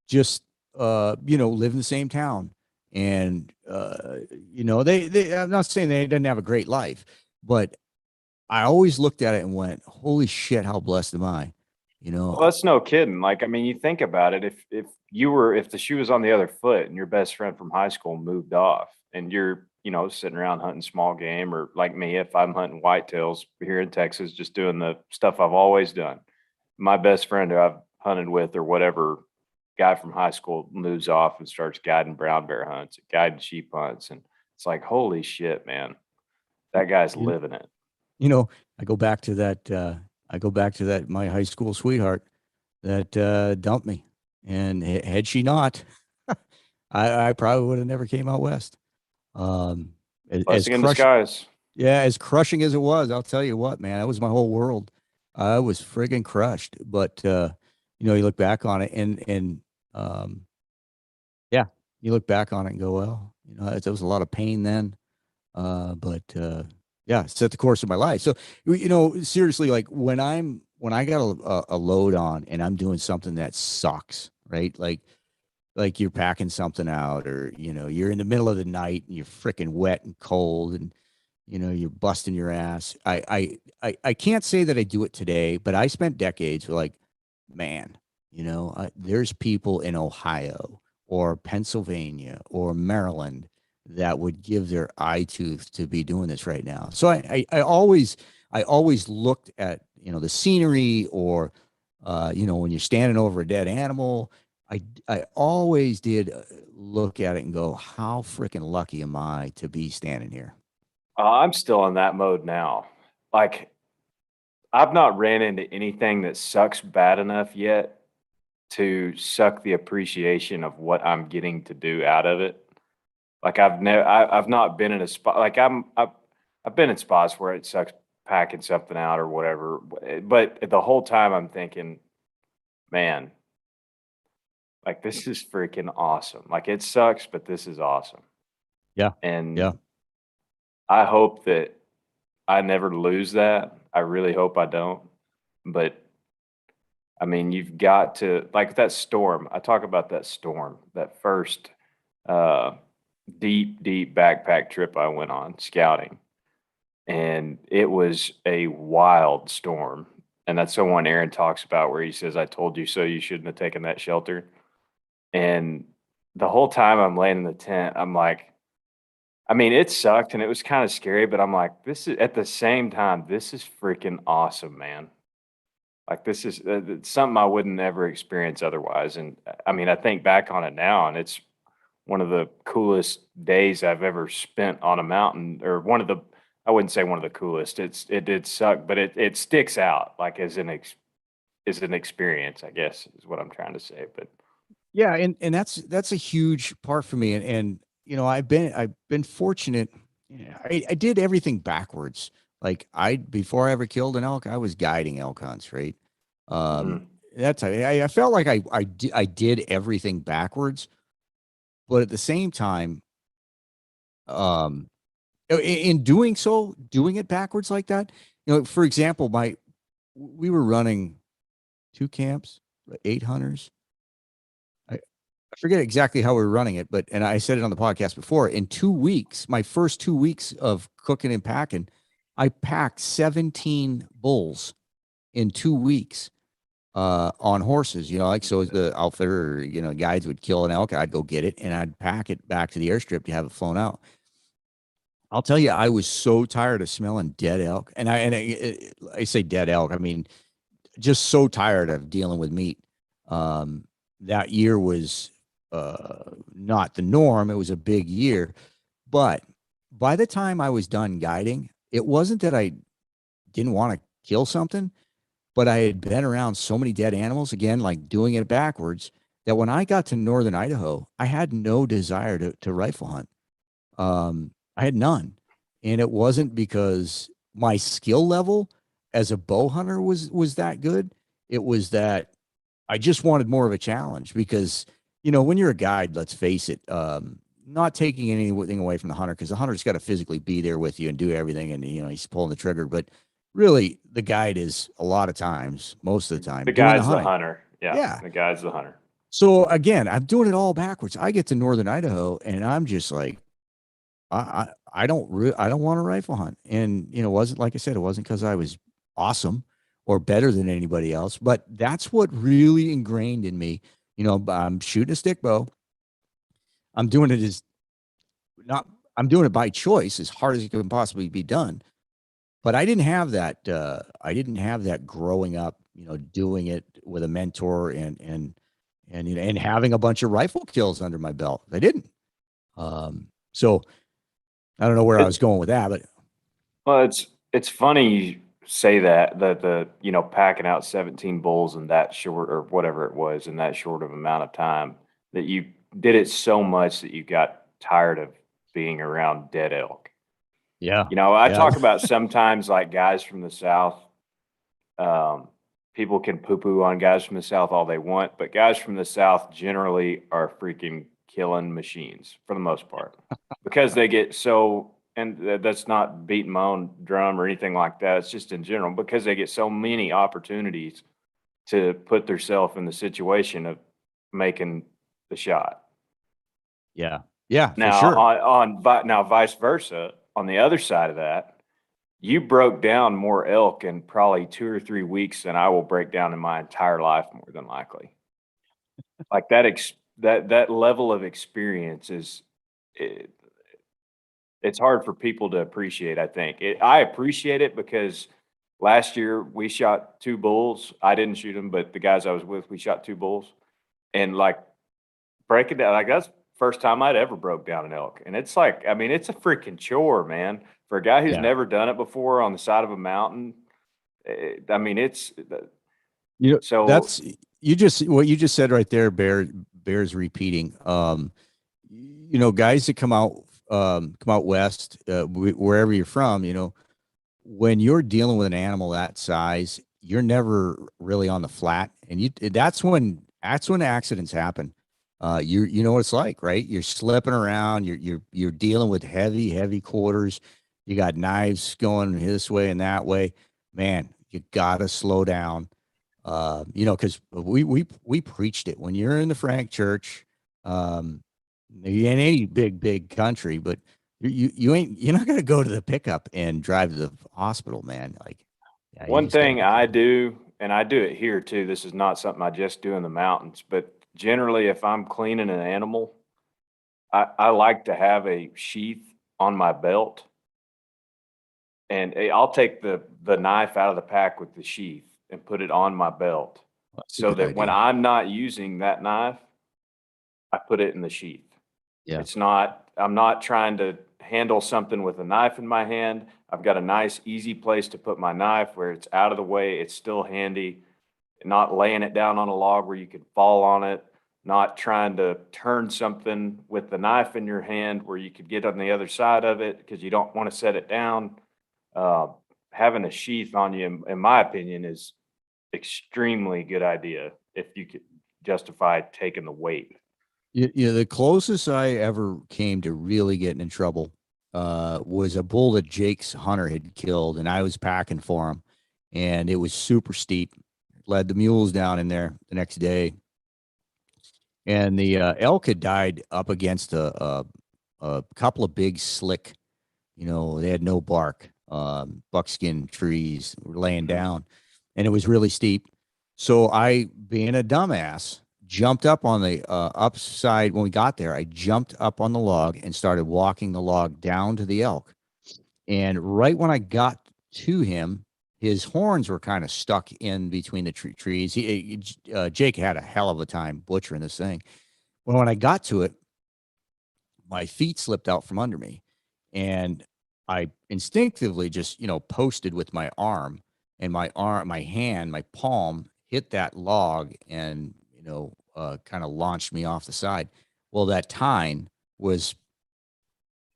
just live in the same town, and they I'm not saying they didn't have a great life, but I always looked at it and went, holy shit, how blessed am I, you well, know. that's no kidding. Like, I mean, you think about it. If the shoe was on the other foot and your best friend from high school moved off and you're, sitting around hunting small game or like me, if I'm hunting whitetails here in Texas, just doing the stuff I've always done. My best friend who I've hunted with or whatever guy from high school moves off and starts guiding brown bear hunts, guiding sheep hunts. And it's like, holy shit, man, that guy's you, living it. you know I go back to that my high school sweetheart that dumped me, and had she not, I probably would have never came out west. Um, as Blessing in crush, disguise. yeah, as crushing as it was, I'll tell you what, man, that was my whole world. I was friggin' crushed. But you look back on it, and um, yeah, you look back on it and go, well, there was a lot of pain then, but yeah, set the course of my life. So seriously, like when I got a load on and I'm doing something that sucks, right? Like you're packing something out, or you're in the middle of the night and you're freaking wet and cold, and you're busting your ass. I can't say that I do it today, but I spent decades like, man, there's people in Ohio or Pennsylvania or Maryland that would give their eye tooth to be doing this right now. So I always looked at, the scenery, or, when you're standing over a dead animal, I always did look at it and go, how freaking lucky am I to be standing here? I'm still in that mode now. Like, I've not ran into anything that sucks bad enough yet to suck the appreciation of what I'm getting to do out of it. Like, I've not been in a spot like I've been in spots where it sucks packing something out or whatever. But the whole time I'm thinking, man, like this is freaking awesome. Like it sucks, but this is awesome. Yeah. And Yeah. I hope that I never lose that. I really hope I don't. But I mean, you've got to like that storm. I talk about that storm, that first uh deep, deep backpack trip I went on scouting. And it was a wild storm. And that's the one Aaron talks about where he says, I told you so, you shouldn't have taken that shelter. And the whole time I'm laying in the tent, I'm like, I mean, it sucked and it was kind of scary, but I'm like, this is at the same time, this is freaking awesome, man. Like this is it's something I wouldn't ever experience otherwise. And I mean, I think back on it now, and it's one of the coolest days I've ever spent on a mountain, or one of the, I wouldn't say one of the coolest. It did suck, but it sticks out like as an experience, I guess is what I'm trying to say. But Yeah, and that's a huge part for me, and I've been fortunate. Yeah, I did everything backwards. Like before I ever killed an elk, I was guiding elk hunts, right? Um, mhm. that's I felt like I did everything backwards, but at the same time, um, in doing so, doing it backwards like that, for example, we were running two camps, 8 hunters. I forget exactly how we were running it, and I said it on the podcast before. In 2 weeks, my first 2 weeks of cooking and packing, I packed 17 bulls in 2 weeks on horses. Like so, the outfitter, guides would kill an elk. I'd go get it and I'd pack it back to the airstrip to have it flown out. I'll tell you, I was so tired of smelling dead elk, and I say dead elk. I mean, just so tired of dealing with meat. Um, that year was not the norm. It was a big year. But by the time I was done guiding, it wasn't that I didn't want to kill something, but I had been around so many dead animals, again, like doing it backwards, that when I got to northern Idaho, I had no desire to rifle hunt. I had none. And it wasn't because my skill level as a bow hunter was that good. It was that I just wanted more of a challenge because, when you're a guide, let's face it, not taking anything away from the hunter, because the hunter's got to physically be there with you and do everything, and he's pulling the trigger. But really, the guide is a lot of times, most of the time, The doing the guy's the hunting. hunter. Yeah, Yeah. the guy's the hunter. So again, I'm doing it all backwards. I get to northern Idaho, and I'm just like, I don't want to rifle hunt. And it wasn't, like I said, it wasn't because I was awesome or better than anybody else, but that's what really ingrained in me. I'm shooting a stick bow. I'm doing it as not I'm doing it by choice, as hard as it can possibly be done. But I didn't have that growing up, doing it with a mentor and having a bunch of rifle kills under my belt. I didn't. So I don't know where I was It, going with that, but well, it's funny you say that packing out 17 bulls in that short or whatever it was in that short of amount of time that you did it so much that you got tired of being around dead elk. yeah, I yeah. talk about sometimes like guys from the South. Um, People can poo poo on guys from the South all they want, but guys from the South generally are freaking killing machines for the most part because they get so, and that's not beating my own drum or anything like that. It's just in general because they get so many opportunities to put themselves in the situation of making the shot. Yeah. Yeah, for Now, sure. but now vice versa, on the other side of that, you broke down more elk in probably 2 or 3 weeks than I will break down in my entire life, more than likely. Like that level of experience is, it, it's hard for people to appreciate, I think. I appreciate it because last year we shot 2 bulls. I didn't shoot them, but the guys I was with, we shot 2 bulls. And like breaking down, like that's first time I'd ever broke down an elk. And it's like, I mean, it's a freaking chore, man. For a guy who's Yeah. never done it before on the side of a mountain, I mean, it's You know, so that's what you just said right there, bears repeating. You know, guys that come out west, wherever you're from, you know, when you're dealing with an animal that size, you're never really on the flat, and that's when accidents happen. You know what it's like, right? You're slipping around, you're dealing with heavy quarters. You got knives going this way and that way. Man, you gotta slow down. You know, because we preached it when you're in the Frank Church, maybe in any big country, but you're not gonna go to the pickup and drive to the hospital, man. Like, yeah, you one just got to thing be I careful. do, and I do it here too. This is not something I just do in the mountains, but generally, if I'm cleaning an animal, I like to have a sheath on my belt, and I'll take the knife out of the pack with the sheath and put it on my belt, That's a so good that when idea. I'm not using that knife, I put it in the sheath. Yeah. It's not, I'm not trying to handle something with a knife in my hand. I've got a nice, easy place to put my knife where it's out of the way. It's still handy, not laying it down on a log where you could fall on it, not trying to turn something with the knife in your hand where you could get on the other side of it because you don't want to set it down. Uh, Having a sheath on you, in my opinion, is extremely good idea if you could justify taking the weight. The closest I ever came to really getting in trouble was a bull that Jake's hunter had killed, and I was packing for him, and it was super steep. Led the mules down in there the next day, and the elk had died up against a couple of big slick, you know, they had no bark, buckskin trees were laying Mhm. down, and it was really steep. So I, being a dumbass, jumped up on the upside. When we got there, I jumped up on the log and started walking the log down to the elk. And right when I got to him, his horns were kind of stuck in between the trees. Jake had a hell of a time butchering this thing. Well, when I got to it, my feet slipped out from under me, and I instinctively just, you know, posted with my arm, and my hand, my palm hit that log, and, you know, kind of launched me off the side. Well, that tine was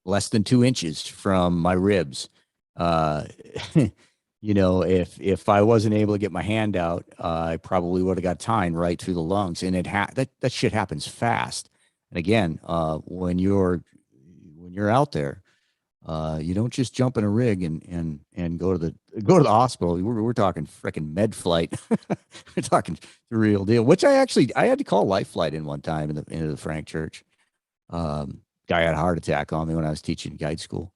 less than 2 inches from my ribs. Uh, you know, if I wasn't able to get my hand out, I probably would have got tine right through the lungs, and that shit happens fast. And again, when you're out there, you don't just jump in a rig and go to the hospital. We're talking freaking med flight. We're talking the real deal. Which I had to call life flight in one time into the Frank Church. Guy had a heart attack on me when I was teaching guide school.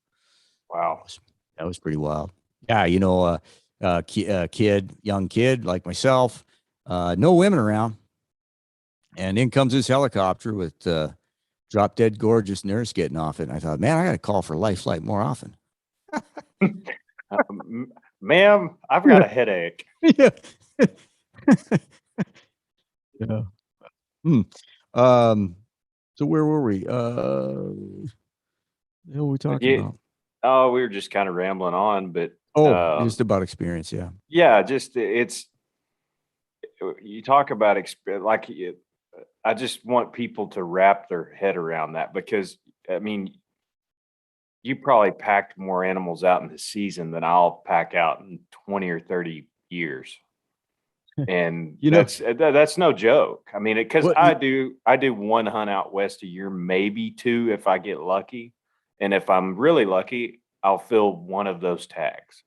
That Wow. was that was pretty wild. Yeah, you know, young kid like myself, no women around, and in comes this helicopter with drop dead gorgeous nurse getting off it. And I thought, man, I got to call for life flight more often. Ma'am, I've got Yeah. a headache. Yeah. Yeah. Hmm. Um, so where were we? What were we talking Yeah. about? Oh, we were just kind of rambling on, but Oh, just about experience. Yeah. yeah, just it's you talk about like I just want people to wrap their head around that because I mean, you probably packed more animals out in the season than I'll pack out in 20 or 30 years. And You know that's no joke. I mean, because what? I do one hunt out west a year, maybe two if I get lucky, and if I'm really lucky, I'll fill one of those tags.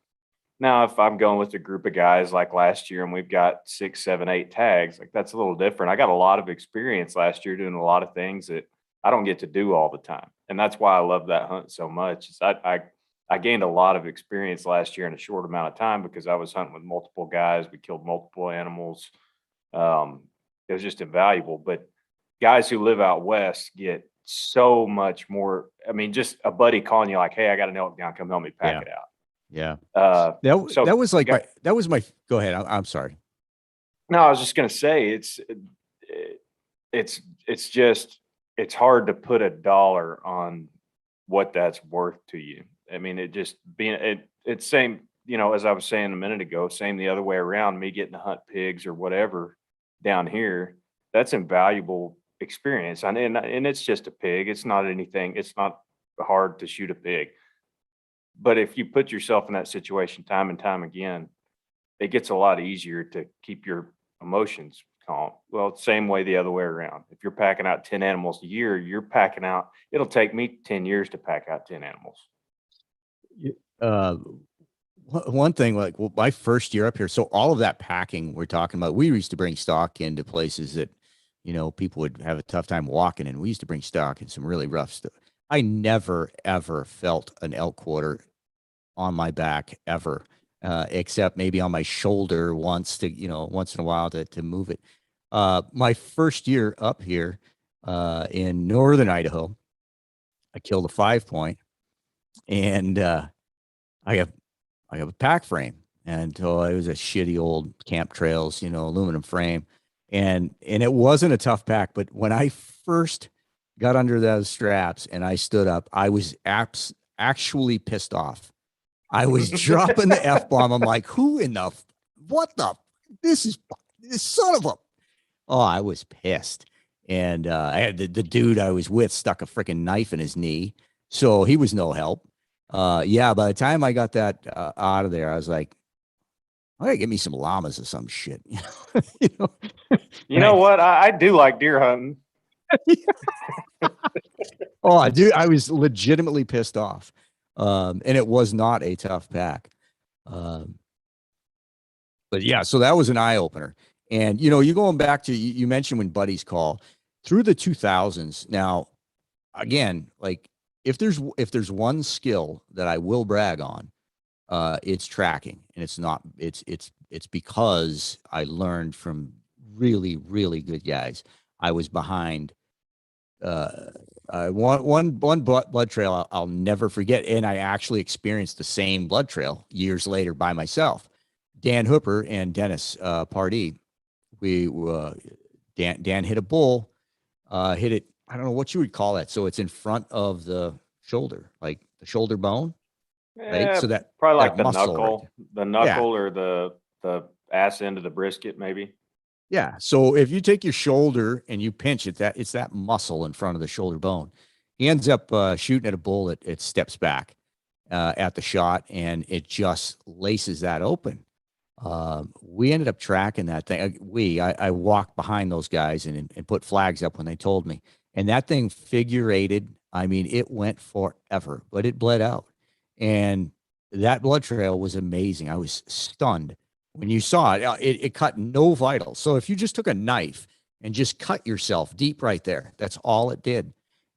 Now, if I'm going with a group of guys like last year and we've got 6, 7, 8 tags, like that's a little different. I got a lot of experience last year doing a lot of things that I don't get to do all the time. And that's why I love that hunt so much. I gained a lot of experience last year in a short amount of time because I was hunting with multiple guys. We killed multiple animals. It was just invaluable. But guys who live out west get so much more. I mean, just a buddy calling you like, "Hey, I got an elk down. Come help me pack Yeah. it out." Yeah. So That was like that was my, go ahead. I'm sorry. no, I was just gonna say it's just it's hard to put a dollar on what that's worth to you. I mean, it just being it's same, as I was saying a minute ago, same the other way around, me getting to hunt pigs or whatever down here, that's invaluable experience. And it's just a pig. It's not anything, it's not hard to shoot a pig. But if you put yourself in that situation time and time again, it gets a lot easier to keep your emotions calm. Well, same way the other way around. If you're packing out 10 animals a year, you're packing out, it'll take me 10 years to pack out 10 animals. Uh, one thing, like, well, my first year up here, so all of that packing we're talking about, we used to bring stock into places that, people would have a tough time walking in. We used to bring stock in some really rough stuff. I never ever felt an elk quarter on my back ever, except maybe on my shoulder once once in a while to move it. My first year up here, in northern Idaho, I killed a 5 point, and I have I have a pack frame, and so it was a shitty old Camp Trails, aluminum frame, and it wasn't a tough pack. But when I first got under those straps and I stood up, I was actually pissed off. I was dropping the F bomb. I'm like, who in the what the this is this son of a, oh, I was pissed. And I had the dude I was with stuck a freaking knife in his knee, so he was no help. Yeah, by the time I got that out of there, I was like, I gotta get me some llamas or some shit. you know, You and know what? I do like deer hunting. oh, I do. I was legitimately pissed off, and it was not a tough pack. Um, but yeah, so that was an eye opener. And you going back to, you mentioned when buddies call through the 2000s. Now, again, like, if there's one skill that I will brag on, it's tracking, and it's because I learned from really really good guys. I was behind uh, one blood trail I'll never forget, and I actually experienced the same blood trail years later by myself. Dan Hooper and Dennis Pardee, we Dan hit a bull, hit it. I don't know what you would call that. So it's in front of the shoulder, like the shoulder bone, right? Yeah, So probably that like the muscle right there. knuckle, the Yeah, knuckle or the ass end of the brisket, maybe. yeah. So if you take your shoulder and you pinch it, it's that muscle in front of the shoulder bone. He ends up shooting at a bull that it steps back at the shot, and it just laces that open. We ended up tracking that thing. I walked behind those guys and put flags up when they told me, and that thing figurated. I mean, it went forever, but it bled out, and that blood trail was amazing. I was stunned when you saw it. It cut no vitals. So if you just took a knife and just cut yourself deep right there, that's all it did.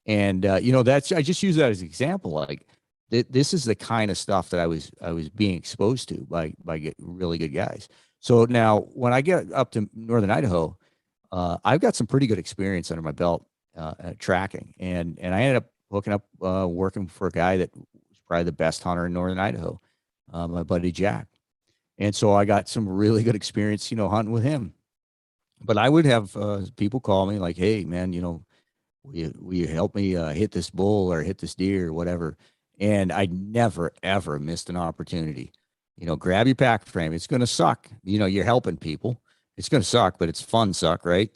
And that's, I just use that as an example. Like, this is the kind of stuff that I was being exposed to by really good guys. So now when I get up to northern Idaho, I've got some pretty good experience under my belt at tracking, and I ended up hooking up working for a guy that was probably the best hunter in northern Idaho, my buddy Jack. And so I got some really good experience, hunting with him. But I would have people call me like, "Hey, man, will you help me hit this bull or hit this deer or whatever?" And I never ever missed an opportunity. Grab your pack frame. It's going to suck. You're helping people. It's going to suck, but it's fun suck, right?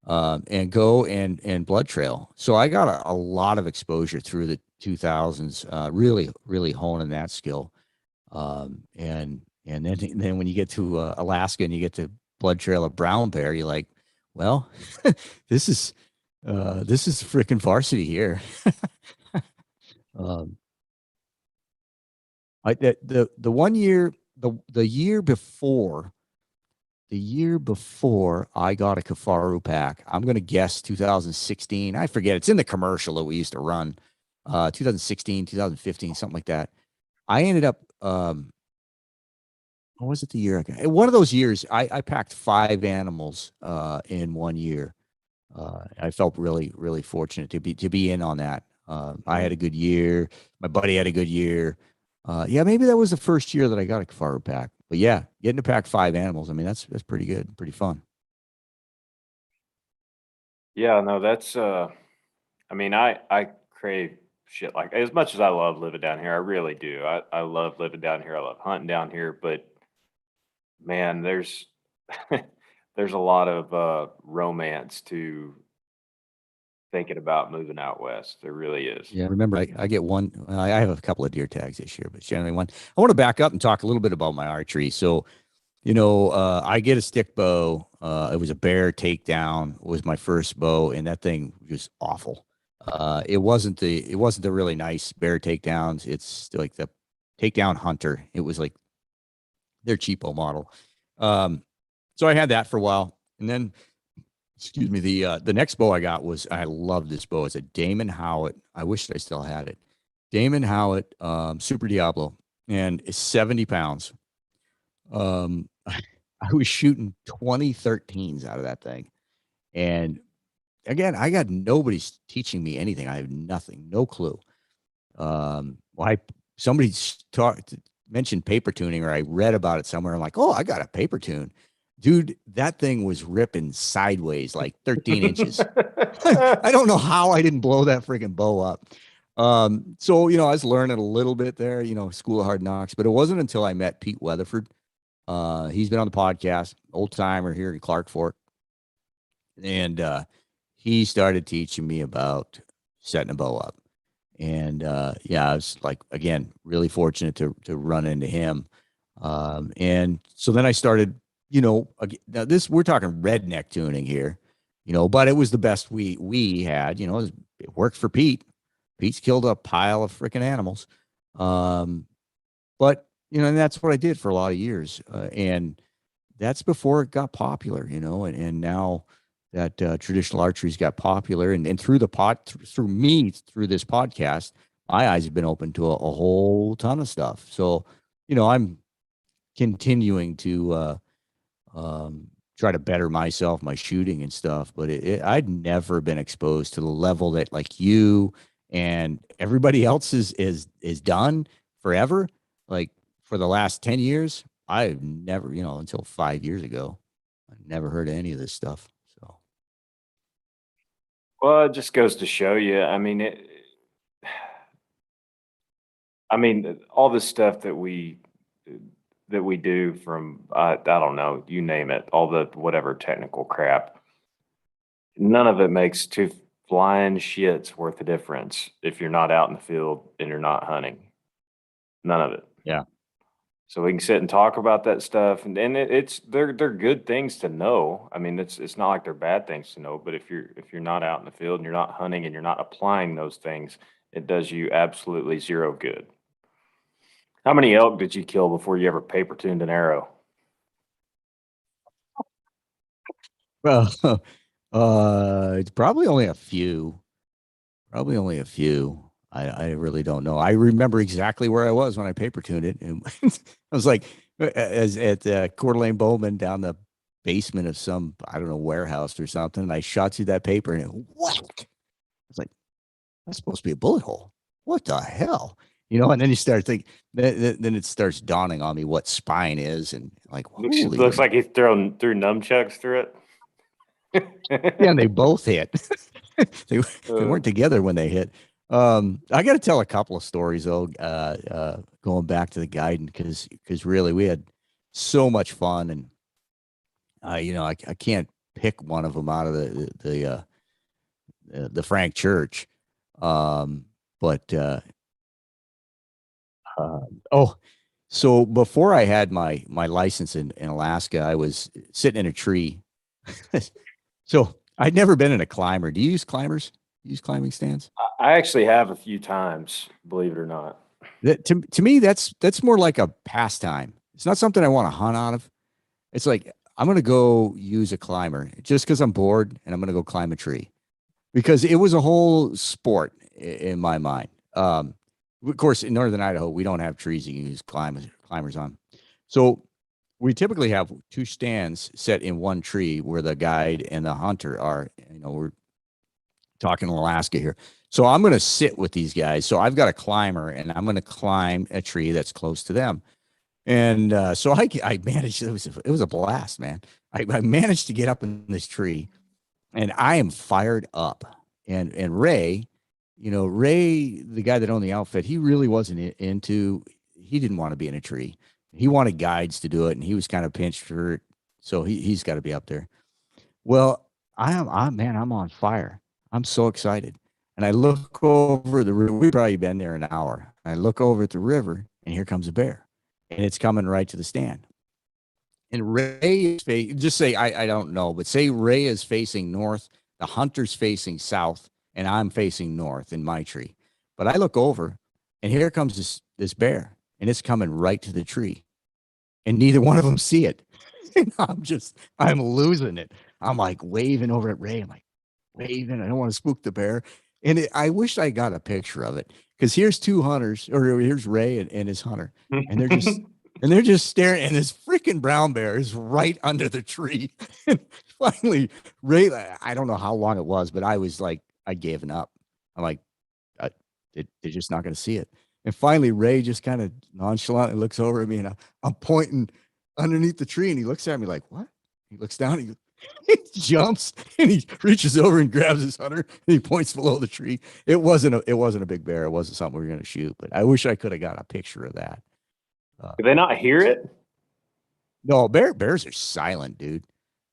And go and blood trail. So I got a lot of exposure through the 2000s, really really honing that skill. And then when you get to Alaska and you get to blood trail of brown bear, you're like, well, this is freaking varsity here. um, the one year, the year before I got a Kafaru pack, I'm gonna guess 2016. I forget. It's in the commercial that we used to run. 2016, 2015, something like that. I ended up what was it, the year I got? One of those years I packed 5 animals in one year. I felt really, really fortunate to be in on that. I had a good year. My buddy had a good year. Yeah, maybe that was the first year that I got a farrow pack. But yeah, getting to pack 5 animals, I mean, that's pretty good, pretty fun. Yeah, no, that's I mean, I crave shit like as much as I love living down here, I really do. I love living down here. I love hunting down here, but man, there's a lot of romance to thinking about moving out west. There really is. Yeah, remember, I get one. I have a couple of deer tags this year, but generally one. I want to back up and talk a little bit about my archery. So, I get a stick bow. It was a bear takedown. Was my first bow, and that thing was awful. It wasn't the really nice bear takedowns. It's like the takedown hunter. It was like their cheapo model. Um, so I had that for a while, and then excuse me, the next bow I got was I love this bow. It's a Damon Howitt. I wish I still had it. Damon Howitt, Super Diablo, and it's 70 pounds. I was shooting 2013s out of that thing. And again, I got nobody's teaching me anything. I have nothing, no clue. Why somebody talked mentioned paper tuning, or I read about it somewhere. I'm like, oh, I got a paper tune. Dude, that thing was ripping sideways like 13 inches. I don't know how I didn't blow that freaking bow up. So I was learning a little bit there, School of Hard Knocks, but it wasn't until I met Pete Weatherford. He's been on the podcast, old timer here in Clark Fork, and he started teaching me about setting a bow up. And yeah, I was like, again, really fortunate to run into him. And so then I started, now this we're talking redneck tuning here, but it was the best we had. It worked for Pete. Pete's killed a pile of freaking animals. But and that's what I did for a lot of years. And that's before it got popular, and now that traditional archery's got popular, and through through me, through this podcast, my eyes have been open to a whole ton of stuff. So, I'm continuing to try to better myself, my shooting and stuff, but I'd never been exposed to the level that like you and everybody else is done forever. Like for the last 10 years, I've never, until 5 years ago, I never heard of any of this stuff. So, Well, it just goes to show you. I mean, all this stuff that we do from I don't know, you name it, all the whatever technical crap. None of it makes two flying shits worth the difference if you're not out in the field and you're not hunting. None of it. yeah. So we can sit and talk about that stuff, and it's they're good things to know. I mean, it's not like they're bad things to know, but if you're not out in the field and you're not hunting and you're not applying those things, it does you absolutely zero good. How many elk did you kill before you ever paper tuned an arrow? Well, it's probably only a few. Probably only a few. I really don't know. I remember exactly where I was when I paper tuned it. And I was like, as at Coeur d'Alene Bowman down the basement of some, I don't know, warehouse or something. And I shot through that paper and whack. I was like, that's supposed to be a bullet hole. What the hell? And then you start thinking, then it starts dawning on me what spine is. And like, holy, Looks like he's threw numchucks through yeah, and they it. both hit. They weren't together when they hit. I got to tell a couple of stories though, going back to the guiding because really we had so much fun, and I can't pick one of them out of the Frank Church. But uh, oh, so before I had my license in Alaska, I was sitting in a tree. So I'd never been in a climber. Do you use climbers? Use climbing stands? I actually have a few times, believe it or not. To me, that's more like a pastime. It's not something I want to hunt out of. It's like I'm gonna go use a climber just because I'm bored and I'm gonna go climb a tree because it was a whole sport in my mind. Of course, in northern Idaho, we don't have trees you can use climbers on. So we typically have two stands set in one tree where the guide and the hunter are. We're talking Alaska here. So I'm going to sit with these guys. So I've got a climber and I'm going to climb a tree that's close to them. And so I managed, it was a blast, man. I managed to get up in this tree and I am fired up. And Ray, Ray, the guy that owned the outfit, he really wasn't into, he didn't want to be in a tree. He wanted guides to do it. And he was kind of pinched for it. So he's got to be up there. Well, man, I'm on fire. I'm so excited. And I look over the river. We've probably been there an hour. I look over at the river and here comes a bear and it's coming right to the stand. And Ray is just say, I don't know, but say Ray is facing north, the hunter's facing south, and I'm facing north in my tree. But I look over and here comes this bear and it's coming right to the tree. And neither one of them see it. And I'm losing it. I'm like waving over at Ray. I'm like waving. I don't want to spook the bear. And I wish I got a picture of it because here's two hunters, or here's Ray and his hunter, and they're just staring. And this freaking brown bear is right under the tree. And finally, Ray, I don't know how long it was, but I was like, I gave up. I'm like, they're just not going to see it. And finally, Ray just kind of nonchalantly looks over at me, and I'm pointing underneath the tree, and he looks at me like, "What?" He looks down, and he jumps, and he reaches over and grabs his hunter, and he points below the tree. It wasn't a big bear. It wasn't something we were going to shoot, but I wish I could have got a picture of that. Did they not hear it? No, bears are silent, dude.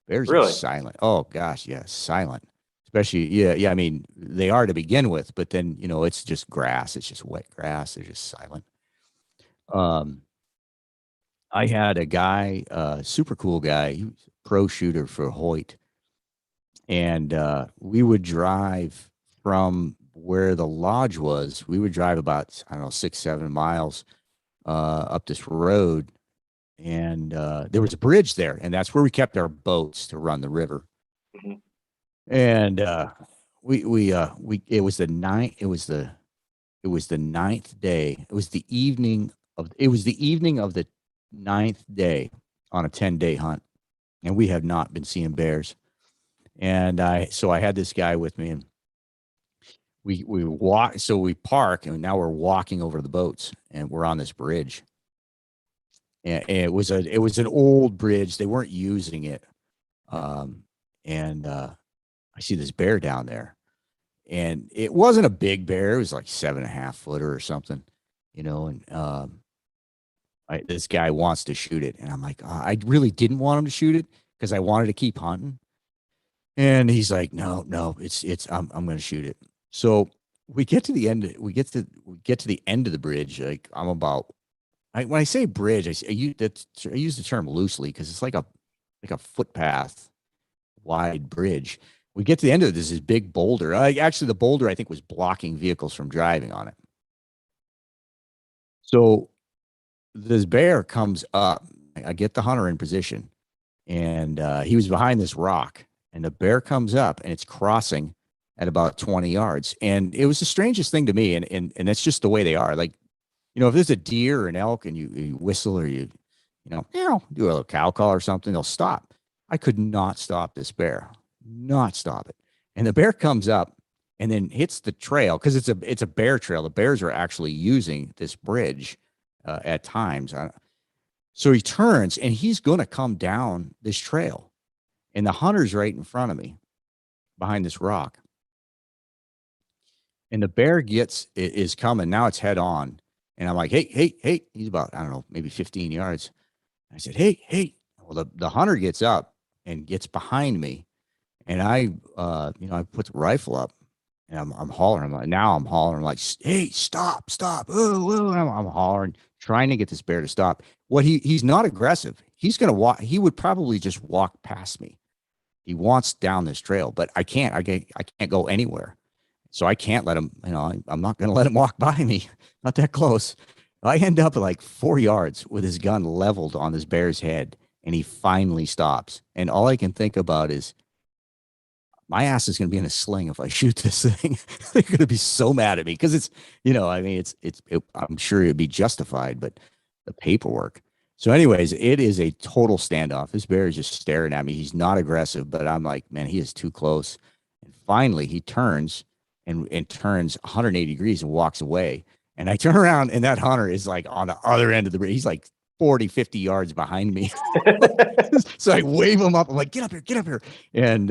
Bears are Really? silent. Oh gosh, yeah, silent. Especially, yeah. I mean, they are to begin with, but then it's just grass. It's just wet grass. They're just silent. Um, I had a guy, super cool guy, he was a pro shooter for Hoyt, and we would drive from where the lodge was. We would drive about, I don't know, 6-7 miles up this road, and there was a bridge there, and that's where we kept our boats to run the river. Mhm. And we it was the ninth. It was the ninth day. It was the evening of the ninth day on a 10-day hunt, and we have not been seeing bears. And I had this guy with me, and we walk. So we park, and now we're walking over the boats, and we're on this bridge. And it was an old bridge. They weren't using it. And I see this bear down there, and it wasn't a big bear. It was like 7.5-footer or something, and this guy wants to shoot it. And I'm like, I really didn't want him to shoot it because I wanted to keep hunting. And he's like, no, I'm going to shoot it. So we get to the end. We get to the end of the bridge. Like when I say bridge, I use the term loosely because it's like a footpath wide bridge. We get to the end of it. There's this big boulder. Actually, the boulder, I think, was blocking vehicles from driving on it. So this bear comes up. I get the hunter in position, and he was behind this rock. And the bear comes up, and it's crossing at about 20 yards. And it was the strangest thing to me. And that's just the way they are. Like, if there's a deer or an elk, and you whistle or you do a little cow call or something, they'll stop. I could not stop this bear. Not stop it. And the bear comes up and then hits the trail because it's a bear trail. The bears are actually using this bridge at times. So he turns and he's going to come down this trail. And the hunter's right in front of me behind this rock. And the bear is coming. Now it's head on. And I'm like, hey. He's about, I don't know, maybe 15 yards. I said, hey. Well, the hunter gets up and gets behind me. And I put the rifle up, and I'm hollering. I'm hollering like, "Hey, stop! Oh!" And I'm hollering, trying to get this bear to stop. He's not aggressive. He's gonna walk. He would probably just walk past me. He wants down this trail, but I can't. I can't go anywhere, so I can't let him. I'm not gonna let him walk by me. Not that close. I end up at like 4 yards with his gun leveled on this bear's head, and he finally stops. And all I can think about is, my ass is going to be in a sling if I shoot this thing. They're going to be so mad at me because I'm sure it'd be justified, but the paperwork. So, anyways, it is a total standoff. This bear is just staring at me. He's not aggressive, but I'm like, man, he is too close. And finally, he turns and turns 180 degrees and walks away. And I turn around, and that hunter is like on the other end of the. He's like 40, 50 yards behind me. So I wave him up. I'm like, get up here, get up here. And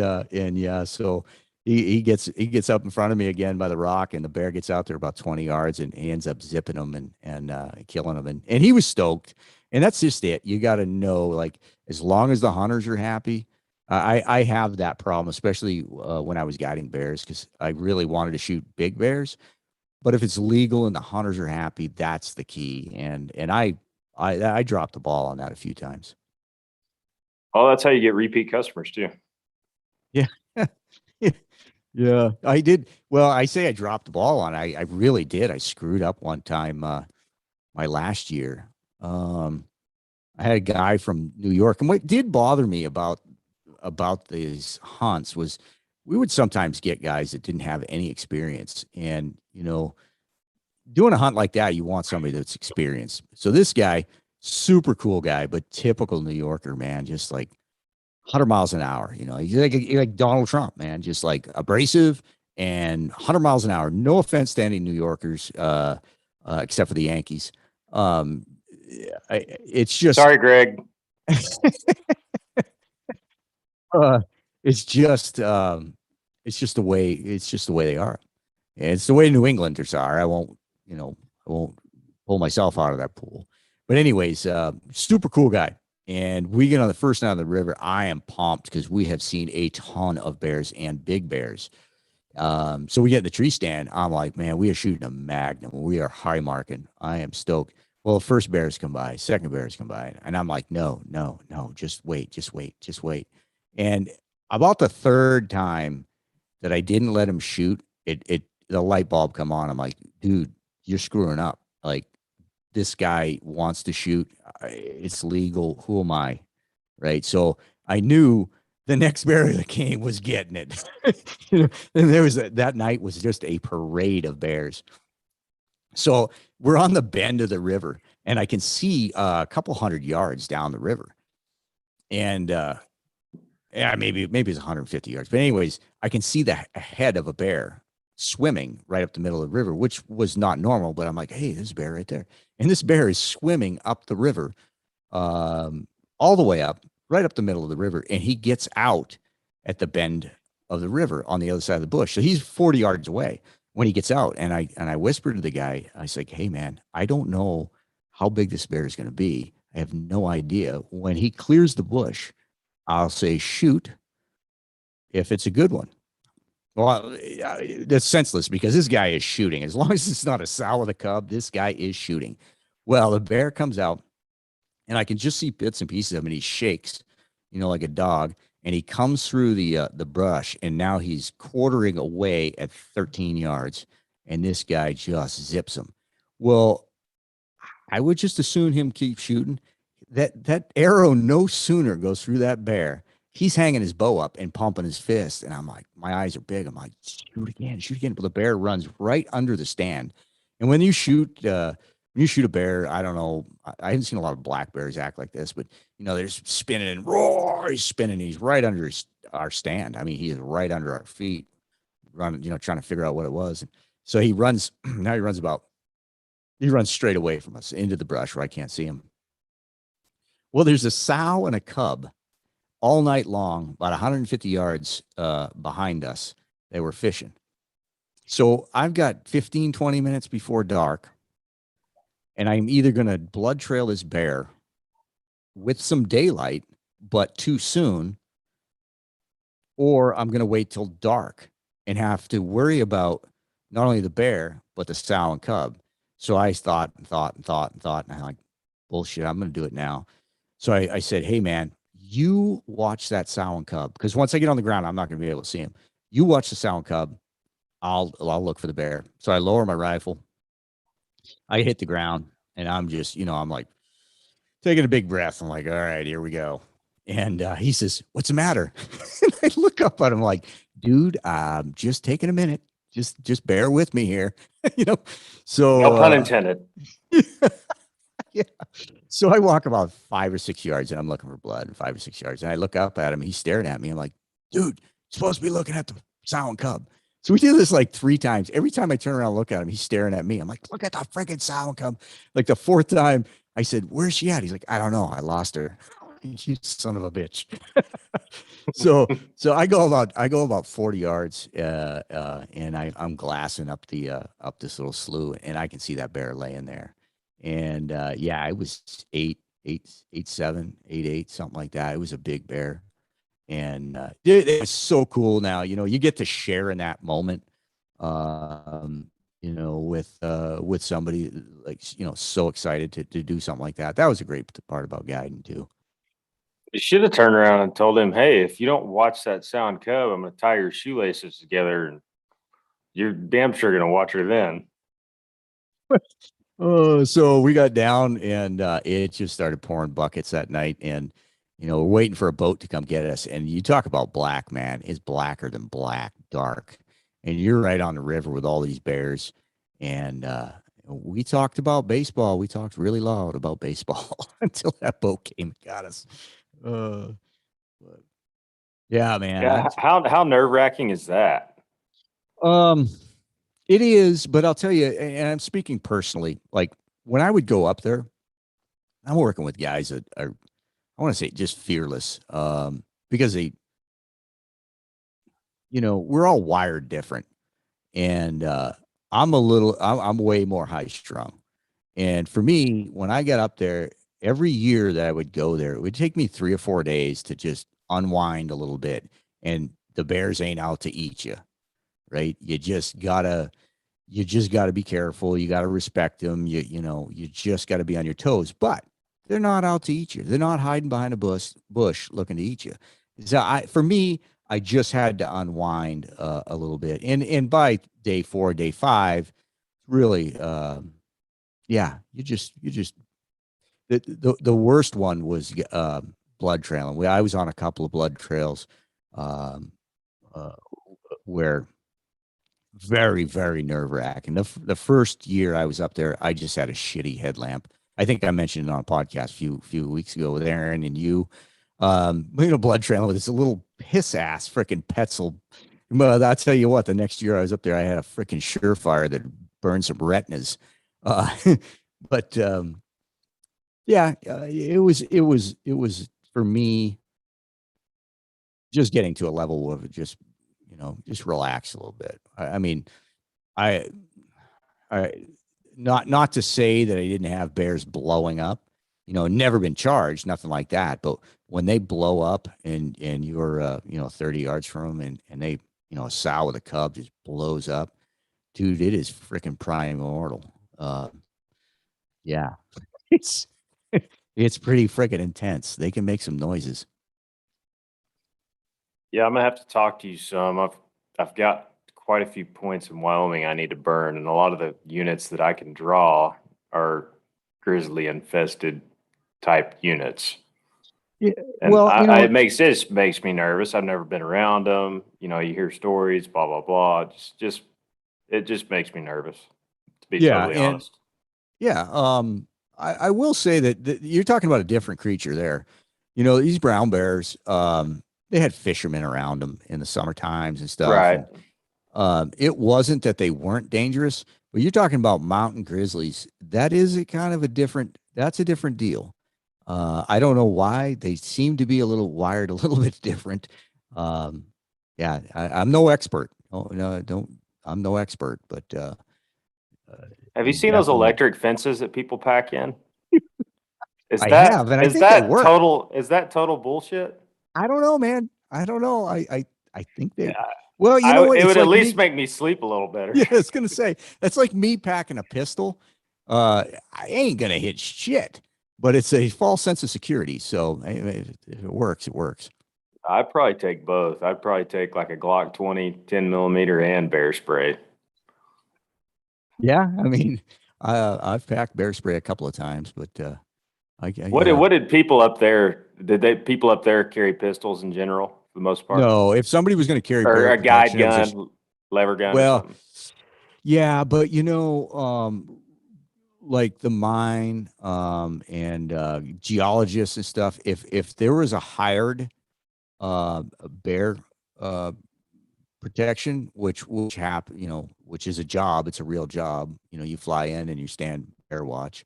yeah, so he gets up in front of me again by the rock, and the bear gets out there about 20 yards, and he ends up zipping him and killing him. And he was stoked. And that's just it. You got to know, like, as long as the hunters are happy. I have that problem, especially when I was guiding bears, because I really wanted to shoot big bears. But if it's legal and the hunters are happy, that's the key. And I dropped the ball on that a few times. Oh, that's how you get repeat customers too. Yeah. Yeah, I did. Well, I say I dropped the ball on. I really did. I screwed up one time my last year. I had a guy from New York, and what did bother me about these hunts was we would sometimes get guys that didn't have any experience, and doing a hunt like that, you want somebody that's experienced. So this guy, super cool guy, but typical New Yorker, man, just like 100 miles an hour. He's like Donald Trump, man, just like abrasive and 100 miles an hour. No offense to any New Yorkers, except for the Yankees. Um, it's just, Sorry, Greg. uh, it's just, it's just the way they are. And it's the way New Englanders are. I won't pull myself out of that pool. But anyways, super cool guy. And we get on the first night of the river. I am pumped because we have seen a ton of bears and big bears. So we get in the tree stand. I'm like, man, we are shooting a magnum. We are high marking. I am stoked. Well, first bears come by, second bears come by, and I'm like, no, no, no, just wait, just wait, just wait. And about the third time that I didn't let him shoot, the light bulb come on. I'm like, dude, you're screwing up. Like, this guy wants to shoot. It's legal. Who am I? Right. So I knew the next bear that came was getting it. And that night was just a parade of bears. So we're on the bend of the river, and I can see a couple hundred yards down the river. And yeah, maybe it's 150 yards. But anyways, I can see the head of a bear swimming right up the middle of the river, which was not normal. But I'm like, hey, there's a bear right there. And this bear is swimming up the river, um, all the way up, right up the middle of the river. And he gets out at the bend of the river on the other side of the bush. So he's 40 yards away when he gets out. And I whispered to the guy, I was like, hey, man, I don't know how big this bear is going to be. I have no idea. When he clears the bush, I'll say, shoot if it's a good one. Well, that's senseless because this guy is shooting. As long as it's not a sow with a cub, this guy is shooting. Well, the bear comes out, and I can just see bits and pieces of him, and he shakes, like a dog. And he comes through the brush, and now he's quartering away at 13 yards, and this guy just zips him. Well, I would just assume him keep shooting. That arrow no sooner goes through that bear. He's hanging his bow up and pumping his fist. And I'm like, my eyes are big. I'm like, shoot again, shoot again. But the bear runs right under the stand. And when you shoot a bear, I don't know. I haven't seen a lot of black bears act like this, but they're spinning and roar. He's spinning. He's right under our stand. I mean, he is right under our feet, running, trying to figure out what it was. And so he runs. Now he runs straight away from us into the brush where I can't see him. Well, there's a sow and a cub all night long, about 150 yards behind us. They were fishing. So I've got 15, 20 minutes before dark, and I'm either going to blood trail this bear with some daylight, but too soon, or I'm going to wait till dark and have to worry about not only the bear, but the sow and cub. So I thought and thought and thought and thought, and I'm like, bullshit, I'm going to do it now. So I said, hey, man, you watch that sow and cub, because once I get on the ground, I'm not going to be able to see him. You watch the sow and cub. I'll look for the bear. So I lower my rifle. I hit the ground, and I'm just, I'm like taking a big breath. I'm like, all right, here we go. And he says, what's the matter? And I look up at him like, dude, I'm just taking a minute. Just bear with me here. So No pun intended. Yeah. So I walk about 5 or 6 yards and I'm looking for blood, 5 or 6 yards. And I look up at him. He's staring at me. I'm like, dude, you're supposed to be looking at the sow cub. So we do this like 3 times. Every time I turn around and look at him, he's staring at me. I'm like, look at the freaking sow cub. Like the fourth time, I said, where's she at? He's like, I don't know. I lost her. You son of a bitch. So I go about 40 yards, and I'm glassing up this little slough, and I can see that bear laying there. And yeah, it was 8, 8, 8, 7, 8, 8, something like that. It was a big bear. And it was so cool. Now, you get to share in that moment, um, with somebody like, so excited to do something like that. That was a great part about guiding too. You should have turned around and told him, "Hey, if you don't watch that sound cub, I'm going to tie your shoelaces together, and you're damn sure going to watch her then." Oh, so we got down and it just started pouring buckets that night. And, we're waiting for a boat to come get us. And you talk about black, man, it's blacker than black, dark. And you're right on the river with all these bears. And we talked about baseball. We talked really loud about baseball until that boat came and got us. Uh, but yeah, man. Yeah, how nerve wracking is that? Um, it is, but I'll tell you, and I'm speaking personally, like when I would go up there, I'm working with guys that are, I want to say, just fearless, because we're all wired different. And I'm way more high strung. And for me, when I got up there, every year that I would go there, it would take me 3 or 4 days to just unwind a little bit. And the bears ain't out to eat you, right? You just gotta be careful. You gotta respect them. You just gotta be on your toes. But they're not out to eat you. They're not hiding behind a bush looking to eat you. So for me, I just had to unwind a little bit. And by day 4, day 5, really, yeah, you just the worst one was blood trailing. I was on a couple of blood trails, um, uh, where very, very nerve wracking. The first year I was up there, I just had a shitty headlamp. I think I mentioned it on a podcast few weeks ago with Aaron and you. Blood trail with this little piss ass freaking Petzl. But I'll tell you what, the next year I was up there, I had a freaking Surefire that burned some retinas. Uh, but yeah, it was for me just getting to a level of just relax a little bit. I mean, I I not to say that I didn't have bears blowing up, never been charged, nothing like that. But when they blow up and you're 30 yards from them and they, a sow with a cub just blows up, dude, it is freaking primordial. Yeah, it's it's pretty freaking intense. They can make some noises. Yeah, I'm gonna have to talk to you some. I've got quite a few points in Wyoming I need to burn, and a lot of the units that I can draw are grizzly infested type units. Yeah, And well, it makes me nervous. I've never been around them. You hear stories, blah blah blah. It just makes me nervous, to be yeah, totally and honest. yeah, I will say that you're talking about a different creature there. These brown bears, they had fishermen around them in the summer times and stuff. Right. And it wasn't that they weren't dangerous, but you're talking about mountain grizzlies. That is that's a different deal. I don't know why they seem to be a little wired, a little bit different. Um, yeah, I'm no expert. No, no, don't. I'm no expert, but Have you they seen those definitely. electric fences that people pack in? Is I that have, and I is think they that work. total bullshit? I don't know, man. I don't know. I think they. Well, you know I what? it It's would at like least me. make me sleep a little better. Yeah, I was gonna say that's like me packing a pistol. I ain't gonna hit shit, but it's a false sense of security. So if it works, it works. I'd probably take both. I'd probably take like a Glock 20, 10 millimeter and bear spray. Yeah, I mean, I've packed bear spray a couple of times, but What did people up there people up there carry pistols in general for the most part? no. If somebody was gonna carry Or bear a guide protection, it was just gun, lever gun or well, something? yeah, but like the mine, and geologists and stuff, if there was a hired bear uh protection, which happen, which is a job, it's a real job. You fly in and you stand bear watch.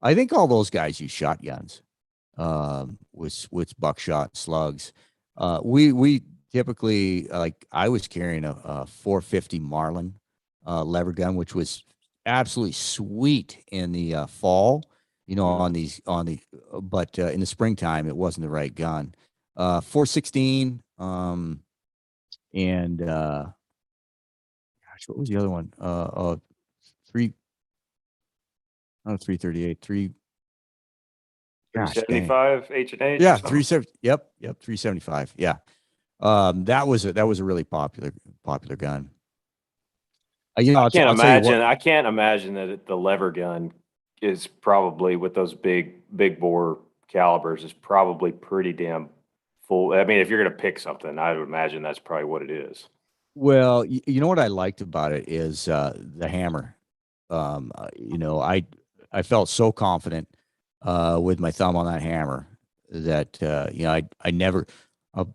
I think all those guys use shotguns, with buckshot slugs. We typically, like, I was carrying a 450 Marlin lever gun, which was absolutely sweet in the fall. Mm. But in the springtime, it wasn't the right gun. 416, and gosh, what was the other one? Three, not 338, three. Gosh, dang. 375 H&H or Yeah, something. 370. Yep, 375. Yeah. That was a really popular gun. I'll tell you what. I can't imagine that the lever gun is probably with those big bore calibers is probably pretty damn full. I mean, if you're gonna pick something, I would imagine that's probably what it is. Well, you know what I liked about it is the hammer. I felt so confident with my thumb on that hammer that I never uh,